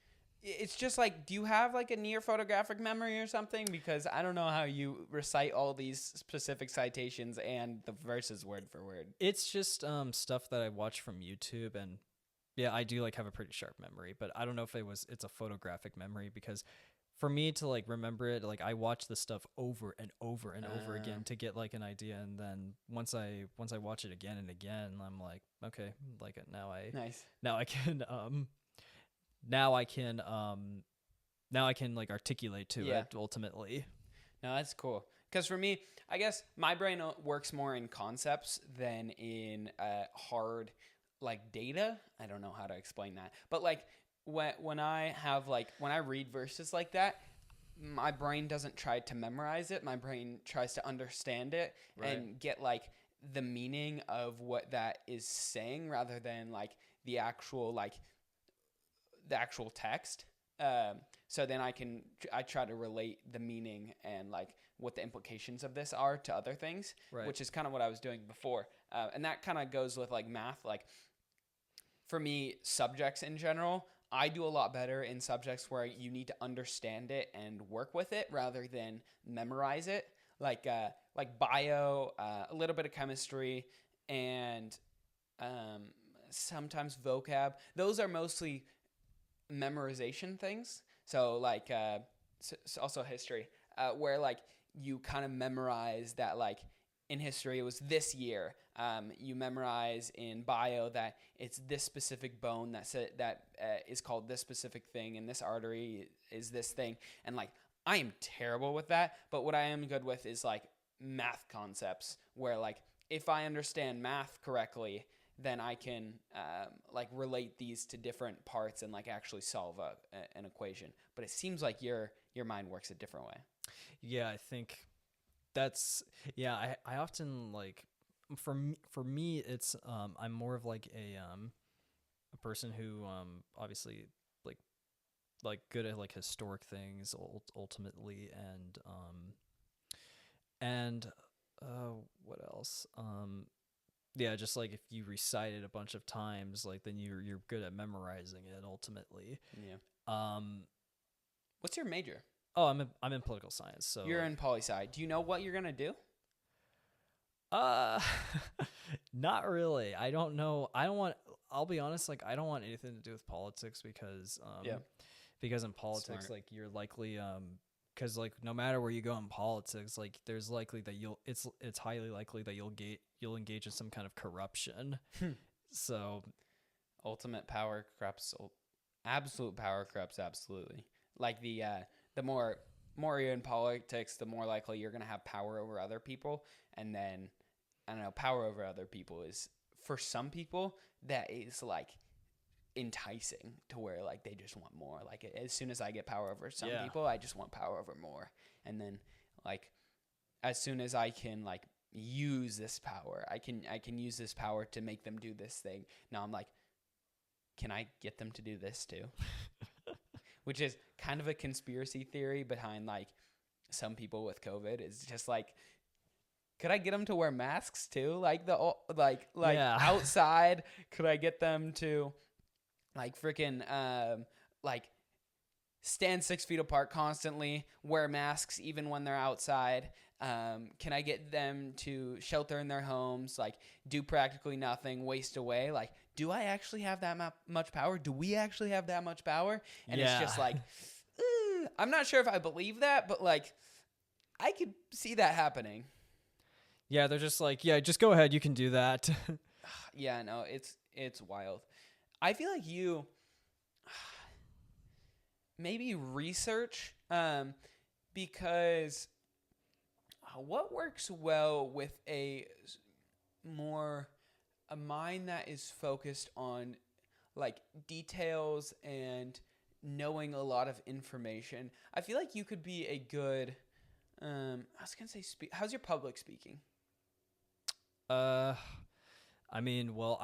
It's just like, do you have like a near photographic memory or something? Because I don't know how you recite all these specific citations and the verses word for word. It's just stuff that I watch from YouTube, and yeah, I do like have a pretty sharp memory, but I don't know if it's a photographic memory, because for me to like remember it, like I watch the stuff over and over and over again to get like an idea, and then once I watch it again and again, I'm like, okay, like now I can like articulate to it ultimately. No, that's cool. Because for me, I guess my brain works more in concepts than in hard like data. I don't know how to explain that, but like when I read verses like that, my brain doesn't try to memorize it. My brain tries to understand it and get like the meaning of what that is saying, rather than like the actual text. So then I try to relate the meaning and like what the implications of this are to other things, which is kind of what I was doing before. And that kind of goes with like math. Like for me, subjects in general, I do a lot better in subjects where you need to understand it and work with it rather than memorize it. Like bio, a little bit of chemistry, and sometimes vocab. Those are mostly memorization things. So like also history, where like you kind of memorize that like in history, it was this year. You memorize in bio that it's this specific bone that is called this specific thing, and this artery is this thing. And like, I am terrible with that, but what I am good with is like math concepts, where like if I understand math correctly, then I can like relate these to different parts and like actually solve an equation. But it seems like your mind works a different way. Yeah, I think that's I often like for me it's I'm more of like a person who obviously like good at like historic things ultimately, and what else, yeah, just like if you recite it a bunch of times, like then you're good at memorizing it ultimately. Yeah. What's your major? Oh, I'm in political science. So you're in poli-sci. Do you know what you're gonna do? Uh, not really. I don't know. I'll be honest, like I don't want anything to do with politics because because in politics, Smart. like you're likely because like no matter where you go in politics, like there's likely that it's highly likely that you'll engage in some kind of corruption. So Ultimate power corrupts. Absolute power corrupts absolutely. Like the more you're in politics, the more likely you're gonna have power over other people, and then I don't know, power over other people is, for some people, that is like enticing to where like they just want more. Like as soon as I get power over some people, I just want power over more. And then like as soon as I can like use this power, I can use this power to make them do this thing. Now I'm like, can I get them to do this too? Which is kind of a conspiracy theory behind like some people with COVID. Is just like, could I get them to wear masks too? Like outside, could I get them to like freaking like stand 6 feet apart constantly, wear masks even when they're outside? Can I get them to shelter in their homes, like do practically nothing, waste away? Like, do I actually have that much power? Do we actually have that much power? And it's just like, I'm not sure if I believe that, but like I could see that happening. yeah, they're just like, yeah, just go ahead, you can do that. Yeah, no, it's wild. I feel like you maybe research because what works well with a mind that is focused on like details and knowing a lot of information. I feel like you could be a good I was gonna say how's your public speaking? I mean, well,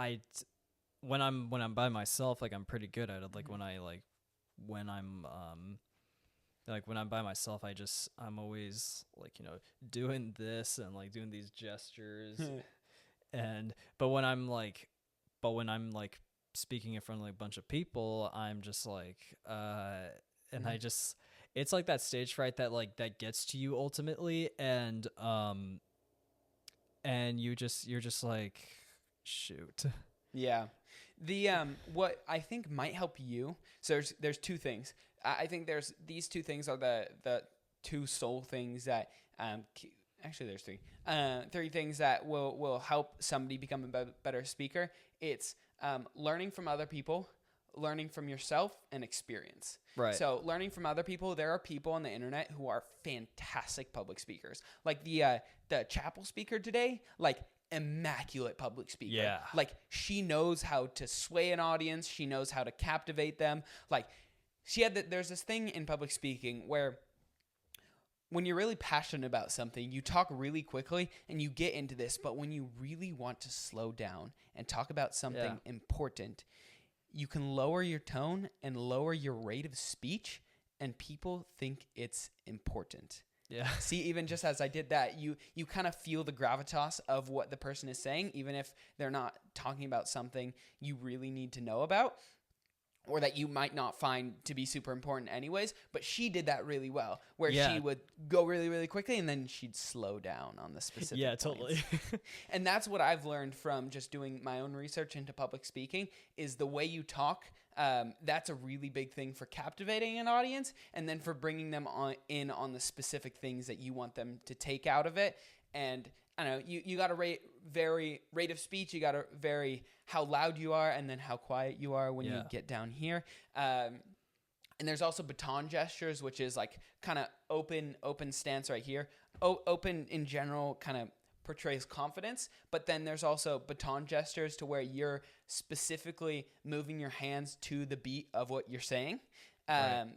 when I'm by myself, like I'm pretty good at it. Like when I'm by myself, I'm always like, doing this and like doing these gestures. But when I'm like speaking in front of like a bunch of people, I'm just like, and it's like that stage fright that gets to you ultimately. And you're just like, shoot. Yeah. The what I think might help you. So there's two things. I think there's these two things are the two sole things that actually there's three things that will help somebody become a better speaker. It's learning from other people, learning from yourself, and experience. Right. So learning from other people, there are people on the internet who are fantastic public speakers. Like the chapel speaker today, like immaculate public speaker. Yeah. Like she knows how to sway an audience. She knows how to captivate them. Like there's this thing in public speaking where when you're really passionate about something, you talk really quickly and you get into this. But when you really want to slow down and talk about something important, you can lower your tone and lower your rate of speech, and people think it's important. Yeah. See, even just as I did that, you kind of feel the gravitas of what the person is saying, even if they're not talking about something you really need to know about, or that you might not find to be super important anyways. But she did that really well, where she would go really, really quickly, and then she'd slow down on the specific points. Totally. And that's what I've learned from just doing my own research into public speaking, is the way you talk. That's a really big thing for captivating an audience, and then for bringing them on the specific things that you want them to take out of it. And I don't know, you got to rate of speech. You got to vary how loud you are and then how quiet you are when you get down here. And there's also baton gestures, which is like kind of open stance right here. Open in general kind of portrays confidence, but then there's also baton gestures to where you're specifically moving your hands to the beat of what you're saying.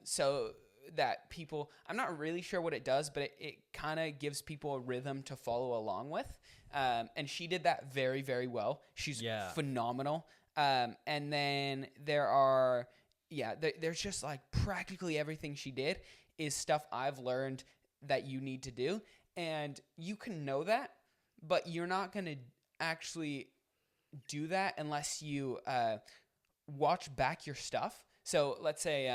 So that people, I'm not really sure what it does, but it kind of gives people a rhythm to follow along with. And she did that very, very well. She's phenomenal. And then there's just like practically everything she did is stuff I've learned that you need to do. And you can know that, but you're not going to actually do that unless you watch back your stuff. So let's say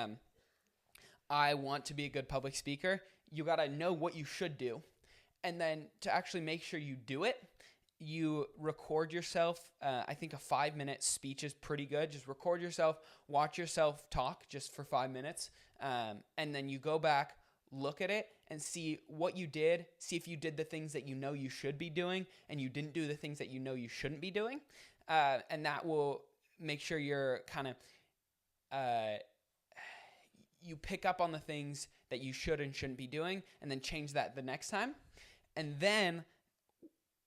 I want to be a good public speaker. You got to know what you should do. And then to actually make sure you do it, you record yourself. I think a 5-minute speech is pretty good. Just record yourself, watch yourself talk just for 5 minutes. And then you go back, look at it and see what you did. See if you did the things that you know you should be doing and you didn't do the things that you know you shouldn't be doing. And that will make sure you're kind of, you pick up on the things that you should and shouldn't be doing and then change that the next time. And then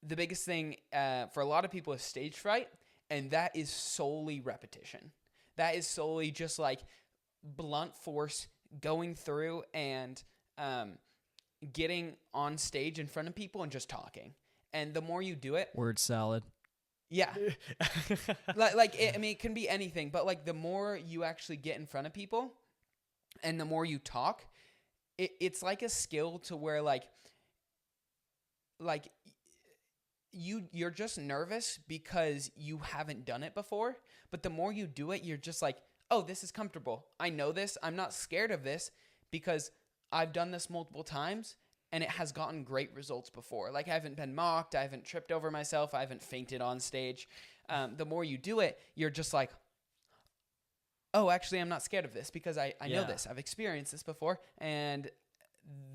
the biggest thing for a lot of people is stage fright, and that is solely repetition. That is solely just like blunt force going through and getting on stage in front of people and just talking. And the more you do it, word salad. Yeah. It can be anything, but like the more you actually get in front of people and the more you talk, it's like a skill to where you're just nervous because you haven't done it before. But the more you do it, you're just like, oh, this is comfortable. I know this. I'm not scared of this because I've done this multiple times and it has gotten great results before. Like I haven't been mocked. I haven't tripped over myself. I haven't fainted on stage. The more you do it, you're just like, oh, actually, I'm not scared of this because I know this. I've experienced this before. And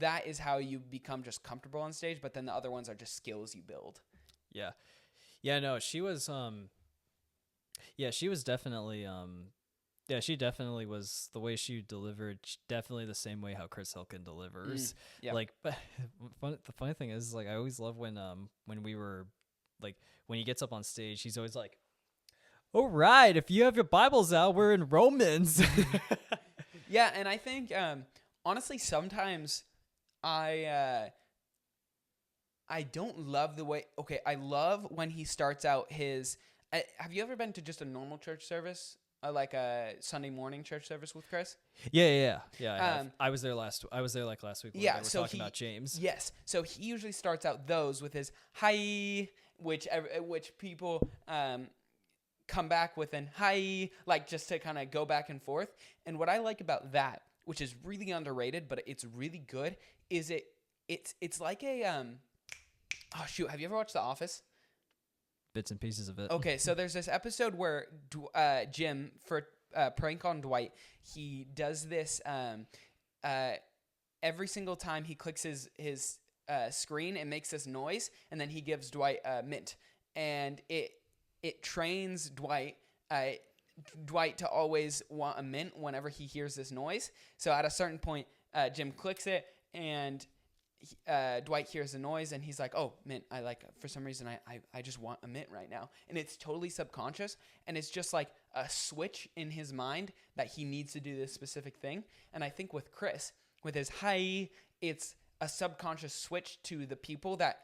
that is how you become just comfortable on stage. But then the other ones are just skills you build. Yeah. Yeah, no, she was definitely she definitely was, the way she delivered, definitely the same way how Chris Hilkin delivers. Like, but the funny thing is, like, I always love when we were, like, when he gets up on stage, he's always like, all right, if you have your Bibles out, we're in Romans. Yeah, and I think, honestly, sometimes I don't love the way, I love when he starts out his, have you ever been to just a normal church service? Like a Sunday morning church service with Chris? Yeah. I was there last week when we were talking about James. Yes. So he usually starts out those with his hi, which people come back with an hi, like just to kind of go back and forth. And what I like about that, which is really underrated, but it's really good, is it's like a oh shoot, have you ever watched The Office? Bits and pieces of it. Okay, so there's this episode where Jim, for prank on Dwight, he does this every single time he clicks his screen, it makes this noise, and then he gives Dwight a mint, and it trains Dwight to always want a mint whenever he hears this noise. So at a certain point, Jim clicks it, and Dwight hears the noise and he's like, oh, mint, for some reason, I just want a mint right now. And it's totally subconscious. And it's just like a switch in his mind that he needs to do this specific thing. And I think with Chris, with his hi, it's a subconscious switch to the people that,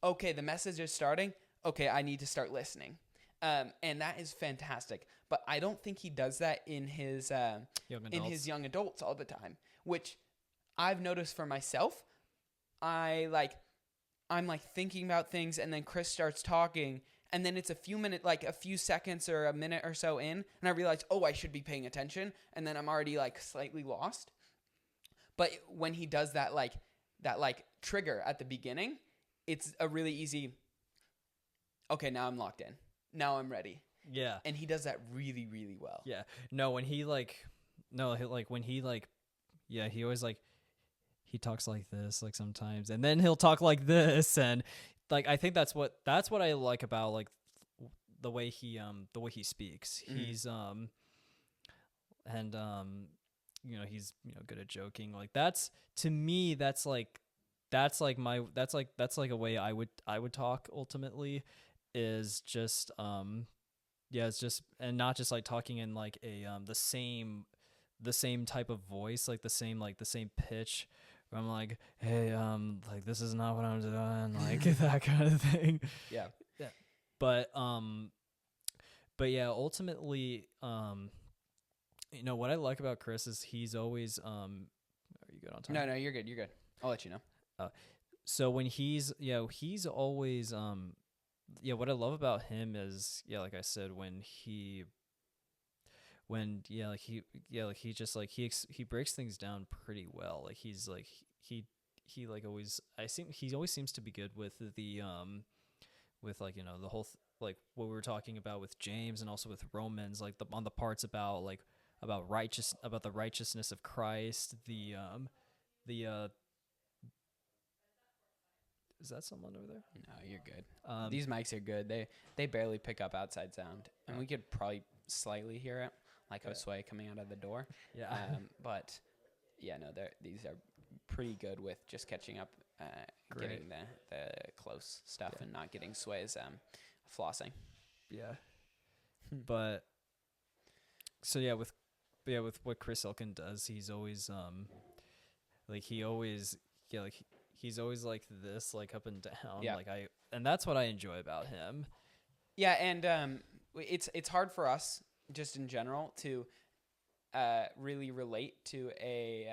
okay, the message is starting. Okay, I need to start listening. And that is fantastic. But I don't think he does that in his young adults all the time, which I've noticed for myself. I'm thinking about things, and then Chris starts talking, and then it's a few seconds or a minute or so in, and I realize, oh, I should be paying attention, and then I'm already like slightly lost. But when he does that trigger at the beginning, it's a really easy, okay, now I'm locked in. Now I'm ready. Yeah. And he does that really, really well. Yeah. No, he always he talks like this, like sometimes, and then he'll talk like this, and like I think that's what I like about like the way he speaks. He's and you know, he's, you know, good at joking. Like that's, to me, that's like a way I would talk ultimately, is just yeah, it's just, and not just like talking in like a the same type of voice, like the same pitch, where I'm like, hey, like this is not what I'm doing, like that kind of thing. Yeah. Yeah. But yeah, ultimately, you know, what I like about Chris is he's always are you good on time? No, you're good. You're good. I'll let you know. So when he's always what I love about him is, like I said, he breaks things down pretty well. Like he's like he like always, he always seems to be good with the with like, you know, the whole like what we were talking about with James, and also with Romans, like on the parts about the righteousness of Christ, the is that someone over there? No, you're good. These mics are good. They barely pick up outside sound, and we could probably slightly hear it, like Josue coming out of the door. Yeah. But yeah, no, these are pretty good with just catching up, getting the close stuff, and not getting Sue's flossing. Yeah. But so with what Chris Elkin does, he's always he's always like this, like up and down. Yeah. And that's what I enjoy about him. Yeah, and it's hard for us just in general to really relate to a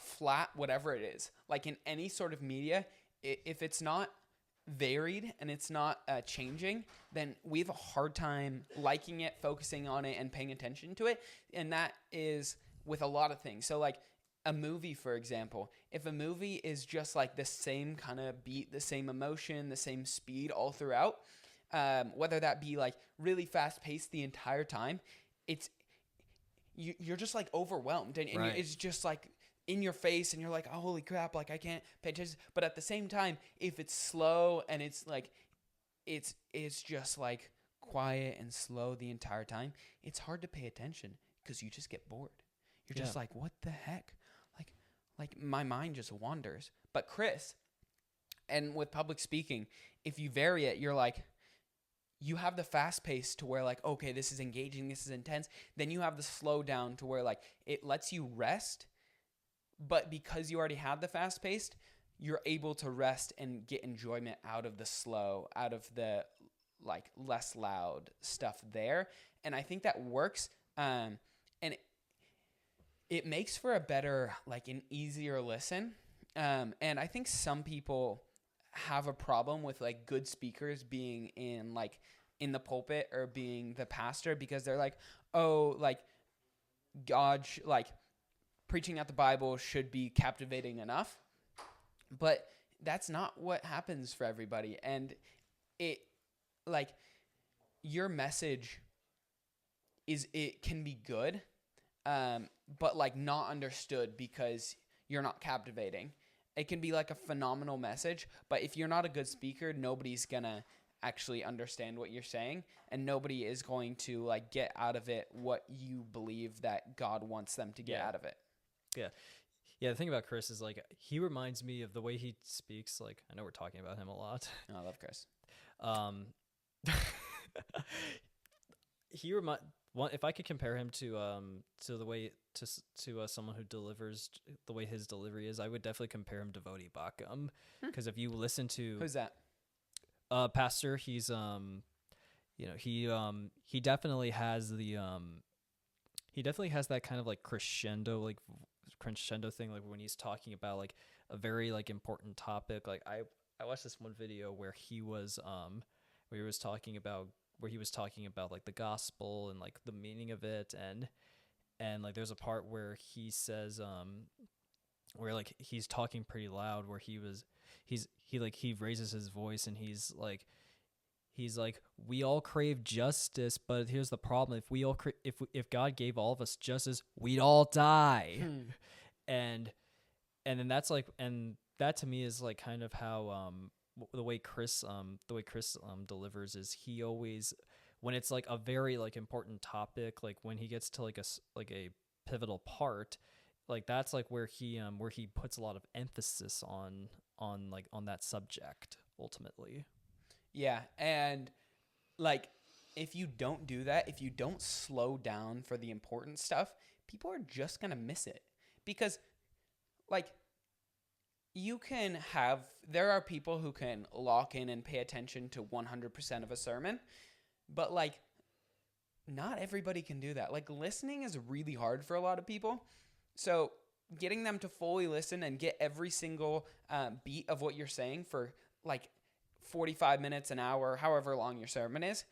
flat whatever it is. Like in any sort of media, if it's not varied and it's not changing, then we have a hard time liking it, focusing on it, and paying attention to it. And that is with a lot of things. So like a movie, for example, if a movie is just like the same kind of beat, the same emotion, the same speed all throughout, whether that be like really fast paced the entire time, you're just like overwhelmed, and right. It's just like in your face, and you're like, oh, holy crap, like I can't pay attention. But at the same time, if it's slow and it's like it's just like quiet and slow the entire time, it's hard to pay attention because you just get bored. You're just like, what the heck? Like my mind just wanders. But Chris, and with public speaking, if you vary it, you're like, you have the fast pace to where like, okay, this is engaging, this is intense. Then you have the slow down to where like it lets you rest. But because you already have the fast paced, you're able to rest and get enjoyment out of the slow, out of the like less loud stuff there. And I think that works. And it makes for a better, like an easier listen. And I think some people have a problem with like good speakers being in the pulpit or being the pastor, because they're like, oh, like God, like preaching out the Bible should be captivating enough. But that's not what happens for everybody. And it, like, your message it can be good, but like not understood because you're not captivating. It can be like a phenomenal message, but if you're not a good speaker, nobody's gonna actually understand what you're saying, and nobody is going to like get out of it what you believe that God wants them to get out of it. Yeah. Yeah, the thing about Chris is like he reminds me of the way he speaks. Like, I know we're talking about him a lot. Oh, I love Chris. If I could compare him to the way to someone who delivers the way his delivery is, I would definitely compare him to Vodi Bakum. Because if you listen to who's that? Pastor, he's he definitely has the he definitely has that kind of like crescendo thing, like when he's talking about like a very like important topic. Like I watched this one video where he was talking about like the gospel and like the meaning of it, and like there's a part where he says where like he's talking pretty loud, where he raises his voice, and he's like we all crave justice, but here's the problem: if God gave all of us justice, we'd all die. And then that's like, and that to me is like kind of how the way Chris delivers is he always, when it's like a very like important topic, like when he gets to like like a pivotal part, like that's like where he puts a lot of emphasis on that subject ultimately. Yeah, and like if you don't do that, if you don't slow down for the important stuff, people are just going to miss it. Because like there are people who can lock in and pay attention to 100% of a sermon, but like not everybody can do that. Like listening is really hard for a lot of people. So getting them to fully listen and get every single beat of what you're saying for like 45 minutes, an hour, however long your sermon is,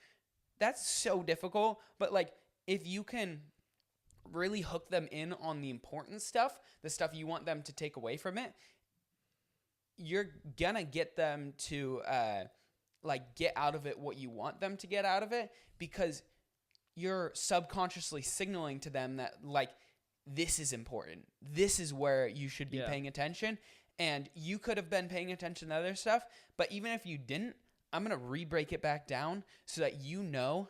that's so difficult. But like if you can really hook them in on the important stuff, the stuff you want them to take away from it, you're gonna get them to like get out of it what you want them to get out of it, because you're subconsciously signaling to them that like this is important. This is where you should be paying attention. And you could have been paying attention to other stuff, but even if you didn't, I'm going to re-break it back down so that you know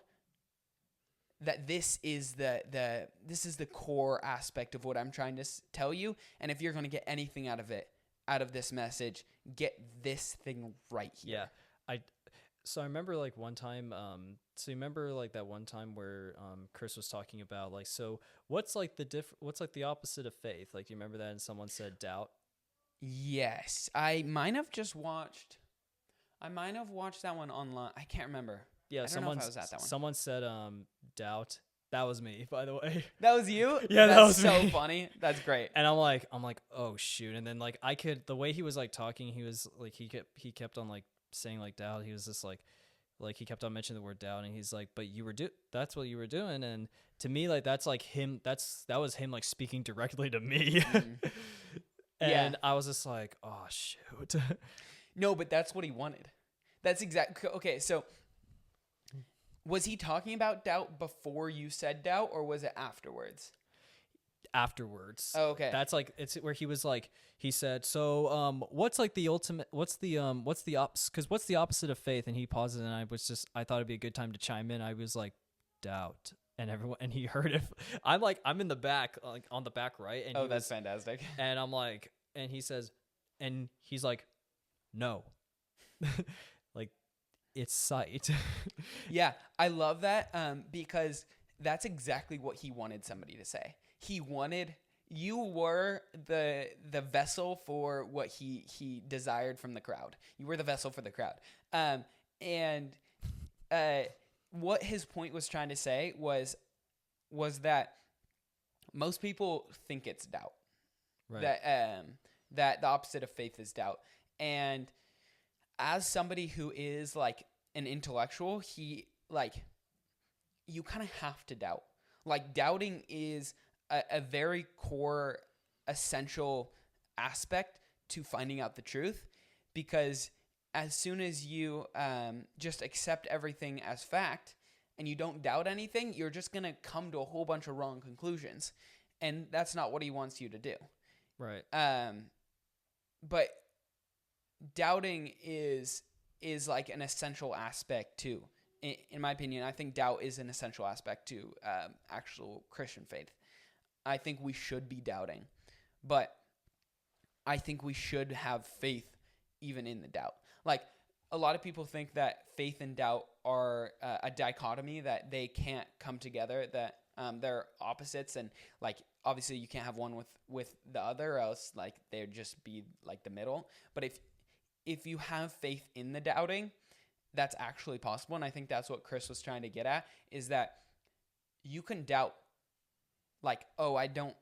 that this is the core aspect of what I'm trying to tell you. And if you're going to get anything out of this message, get this thing right here. Yeah. So I remember like one time, so you remember like that one time where Chris was talking about like, so what's like the opposite of faith? Like, you remember that? And someone said doubt. Yes. I might have watched that one online. I can't remember. Yeah, I don't know if I was at that one. Someone said doubt. That was me, by the way. That was you? Yeah, that was so me. funny. That's great. And I'm like, oh shoot. And then like the way he was like talking, he was like he kept on like saying like doubt. He was just like he kept on mentioning the word doubt, and he's like, but that's what you were doing. And to me, like that's like him. That was him like speaking directly to me. And I was just like, oh shoot. No, but that's what he wanted. That's exactly okay. So was he talking about doubt before you said doubt, or was it afterwards? Afterwards. Oh, okay. That's like, it's where he was like, he said, so what's like the ultimate, what's the opposite of faith? And he paused, and I thought it'd be a good time to chime in. I was like, doubt. And he heard it. I'm in the back, like on the back right. And that's fantastic. And I'm like, and he says, and he's like, no. Like, it's sight. Yeah, I love that because that's exactly what he wanted somebody to say. He wanted, you were the vessel for what he desired from the crowd. You were the vessel for the crowd. And what his point was trying to say was that most people think it's doubt. Right. That the opposite of faith is doubt. And as somebody who is like an intellectual, you kind of have to doubt. Like doubting is a very core, essential aspect to finding out the truth, because as soon as you just accept everything as fact and you don't doubt anything, you're just going to come to a whole bunch of wrong conclusions. And that's not what he wants you to do. Right. But doubting is like an essential aspect too. In my opinion, I think doubt is an essential aspect to actual Christian faith. I think we should be doubting, but I think we should have faith even in the doubt. Like, a lot of people think that faith and doubt are a dichotomy, that they can't come together, that they're opposites, and like obviously you can't have one with the other, or else like they'd just be like the middle. But if you have faith in the doubting, that's actually possible. And I think that's what Chris was trying to get at, is that you can doubt, like, oh, I don't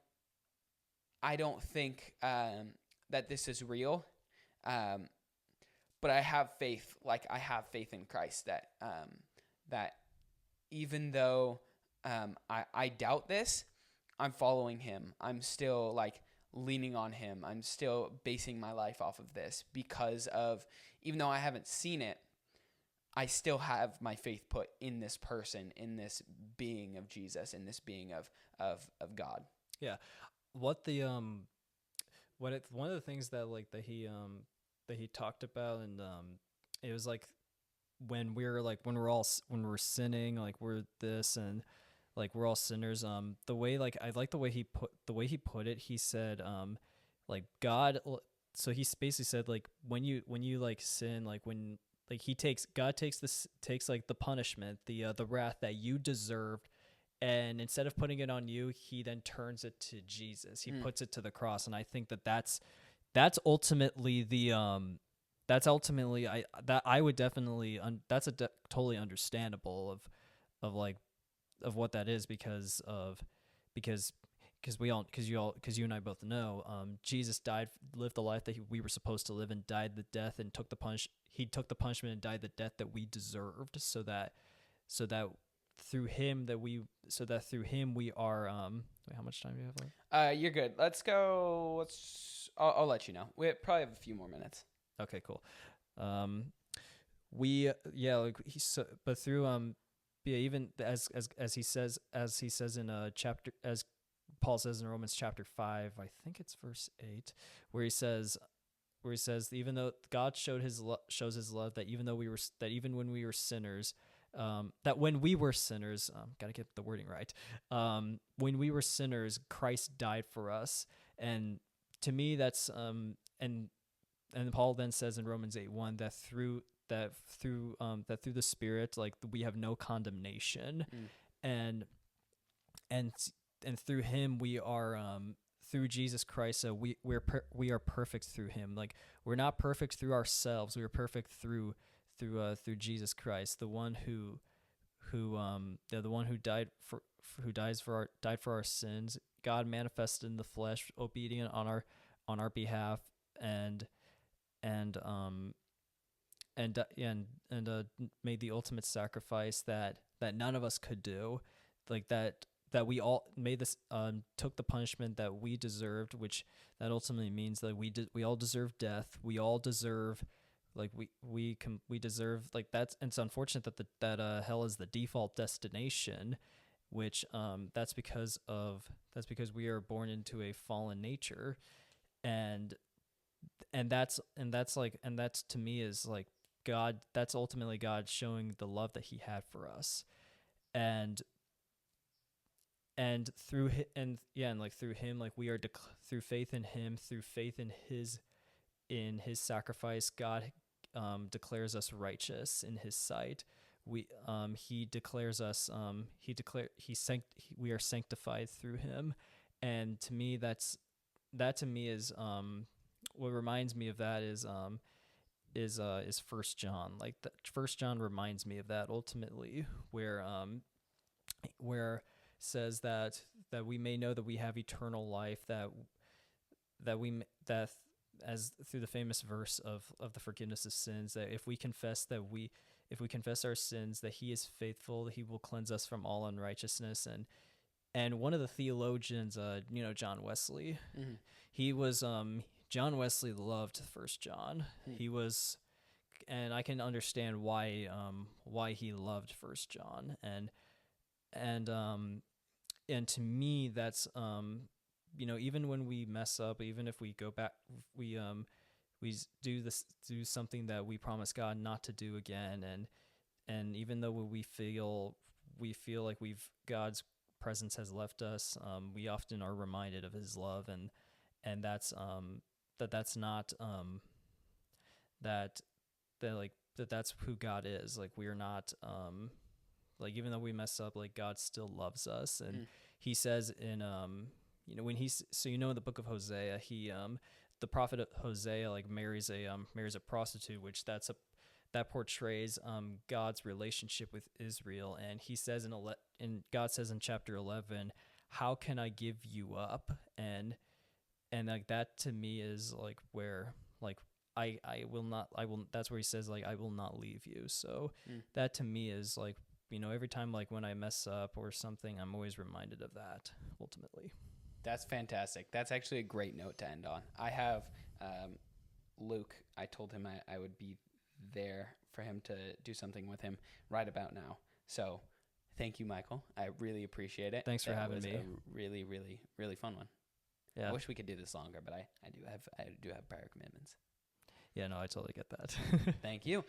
think that this is real, but I have faith. Like, I have faith in Christ that even though I doubt this, I'm following him. I'm still like leaning on him. I'm still basing my life off of this, because of, even though I haven't seen it, I still have my faith put in this person, in this being of Jesus, in this being of God. Yeah. What the one of the things that like that he talked about, and it was like when when we're sinning, like we're this, and like we're all sinners. The way, like, I like the way he put it. He said like so he basically said, like, when you like sin, like when like God takes like the punishment, the wrath that you deserved, and instead of putting it on you, he then turns it to Jesus. He puts it to the cross. And I think that that's ultimately I would definitely that's totally understandable of like of what that is, because you and I both know, Jesus lived the life that we were supposed to live, and died the death, and he took the punishment and died the death that we deserved, so that through him we are wait, how much time do you have left? You're good. Let's go. I'll let you know. We probably have a few more minutes. Okay, cool. We yeah, like but through yeah, even as he says in chapter, as Paul says in Romans chapter 5, I think it's verse 8, where he says even though God shows his love, that even when we were sinners, gotta get the wording right, when we were sinners, Christ died for us. And to me, that's and Paul then says in Romans 8:1 that through the Spirit, like, we have no condemnation, and through him we are through Jesus Christ. So we are perfect through him. Like, we're not perfect through ourselves. We are perfect through Jesus Christ, the one who died for our sins. God manifested in the flesh, obedient on our behalf, and made the ultimate sacrifice that none of us could do, like that we all made this took the punishment that we deserved, which that ultimately means that we all deserve death. We all deserve, like, we deserve, like, that's, and it's unfortunate that hell is the default destination, which that's because we are born into a fallen nature, and that's to me is like God. That's ultimately God showing the love that he had for us, and through him, like, we are through faith in him, through faith in his sacrifice, God declares us righteous in his sight. He declares us we are sanctified through him. And to me, that to me is what reminds me of that is 1 John. Like, 1 John reminds me of that ultimately, where says that we may know that we have eternal life, that as through the famous verse of the forgiveness of sins, that if we confess our sins, that he is faithful, that he will cleanse us from all unrighteousness. And one of the theologians, John Wesley, he was John Wesley loved 1 John. He was, and I can understand why he loved 1 John, and to me, that's even when we mess up, even if we go back, we do something that we promise God not to do again, and even though we feel like God's presence has left us, we often are reminded of his love, and that's that's not that's who God is. Like, we are not like, even though we mess up, like, God still loves us. And he says in when he's, so in the book of Hosea, he the prophet Hosea, like, marries a prostitute, which that portrays God's relationship with Israel. And he says God says in chapter 11, how can I give you up? And like, that to me is like where, like, that's where he says, like, I will not leave you. So that to me is like, every time, like, when I mess up or something, I'm always reminded of that ultimately. That's fantastic. That's actually a great note to end on. I have Luke. I told him I would be there for him to do something with him right about now. So thank you, Michael. I really appreciate it. Thanks for having me. It was a really, really, really fun one. Yeah. I wish we could do this longer, but I do have prior commitments. Yeah, no, I totally get that. Thank you.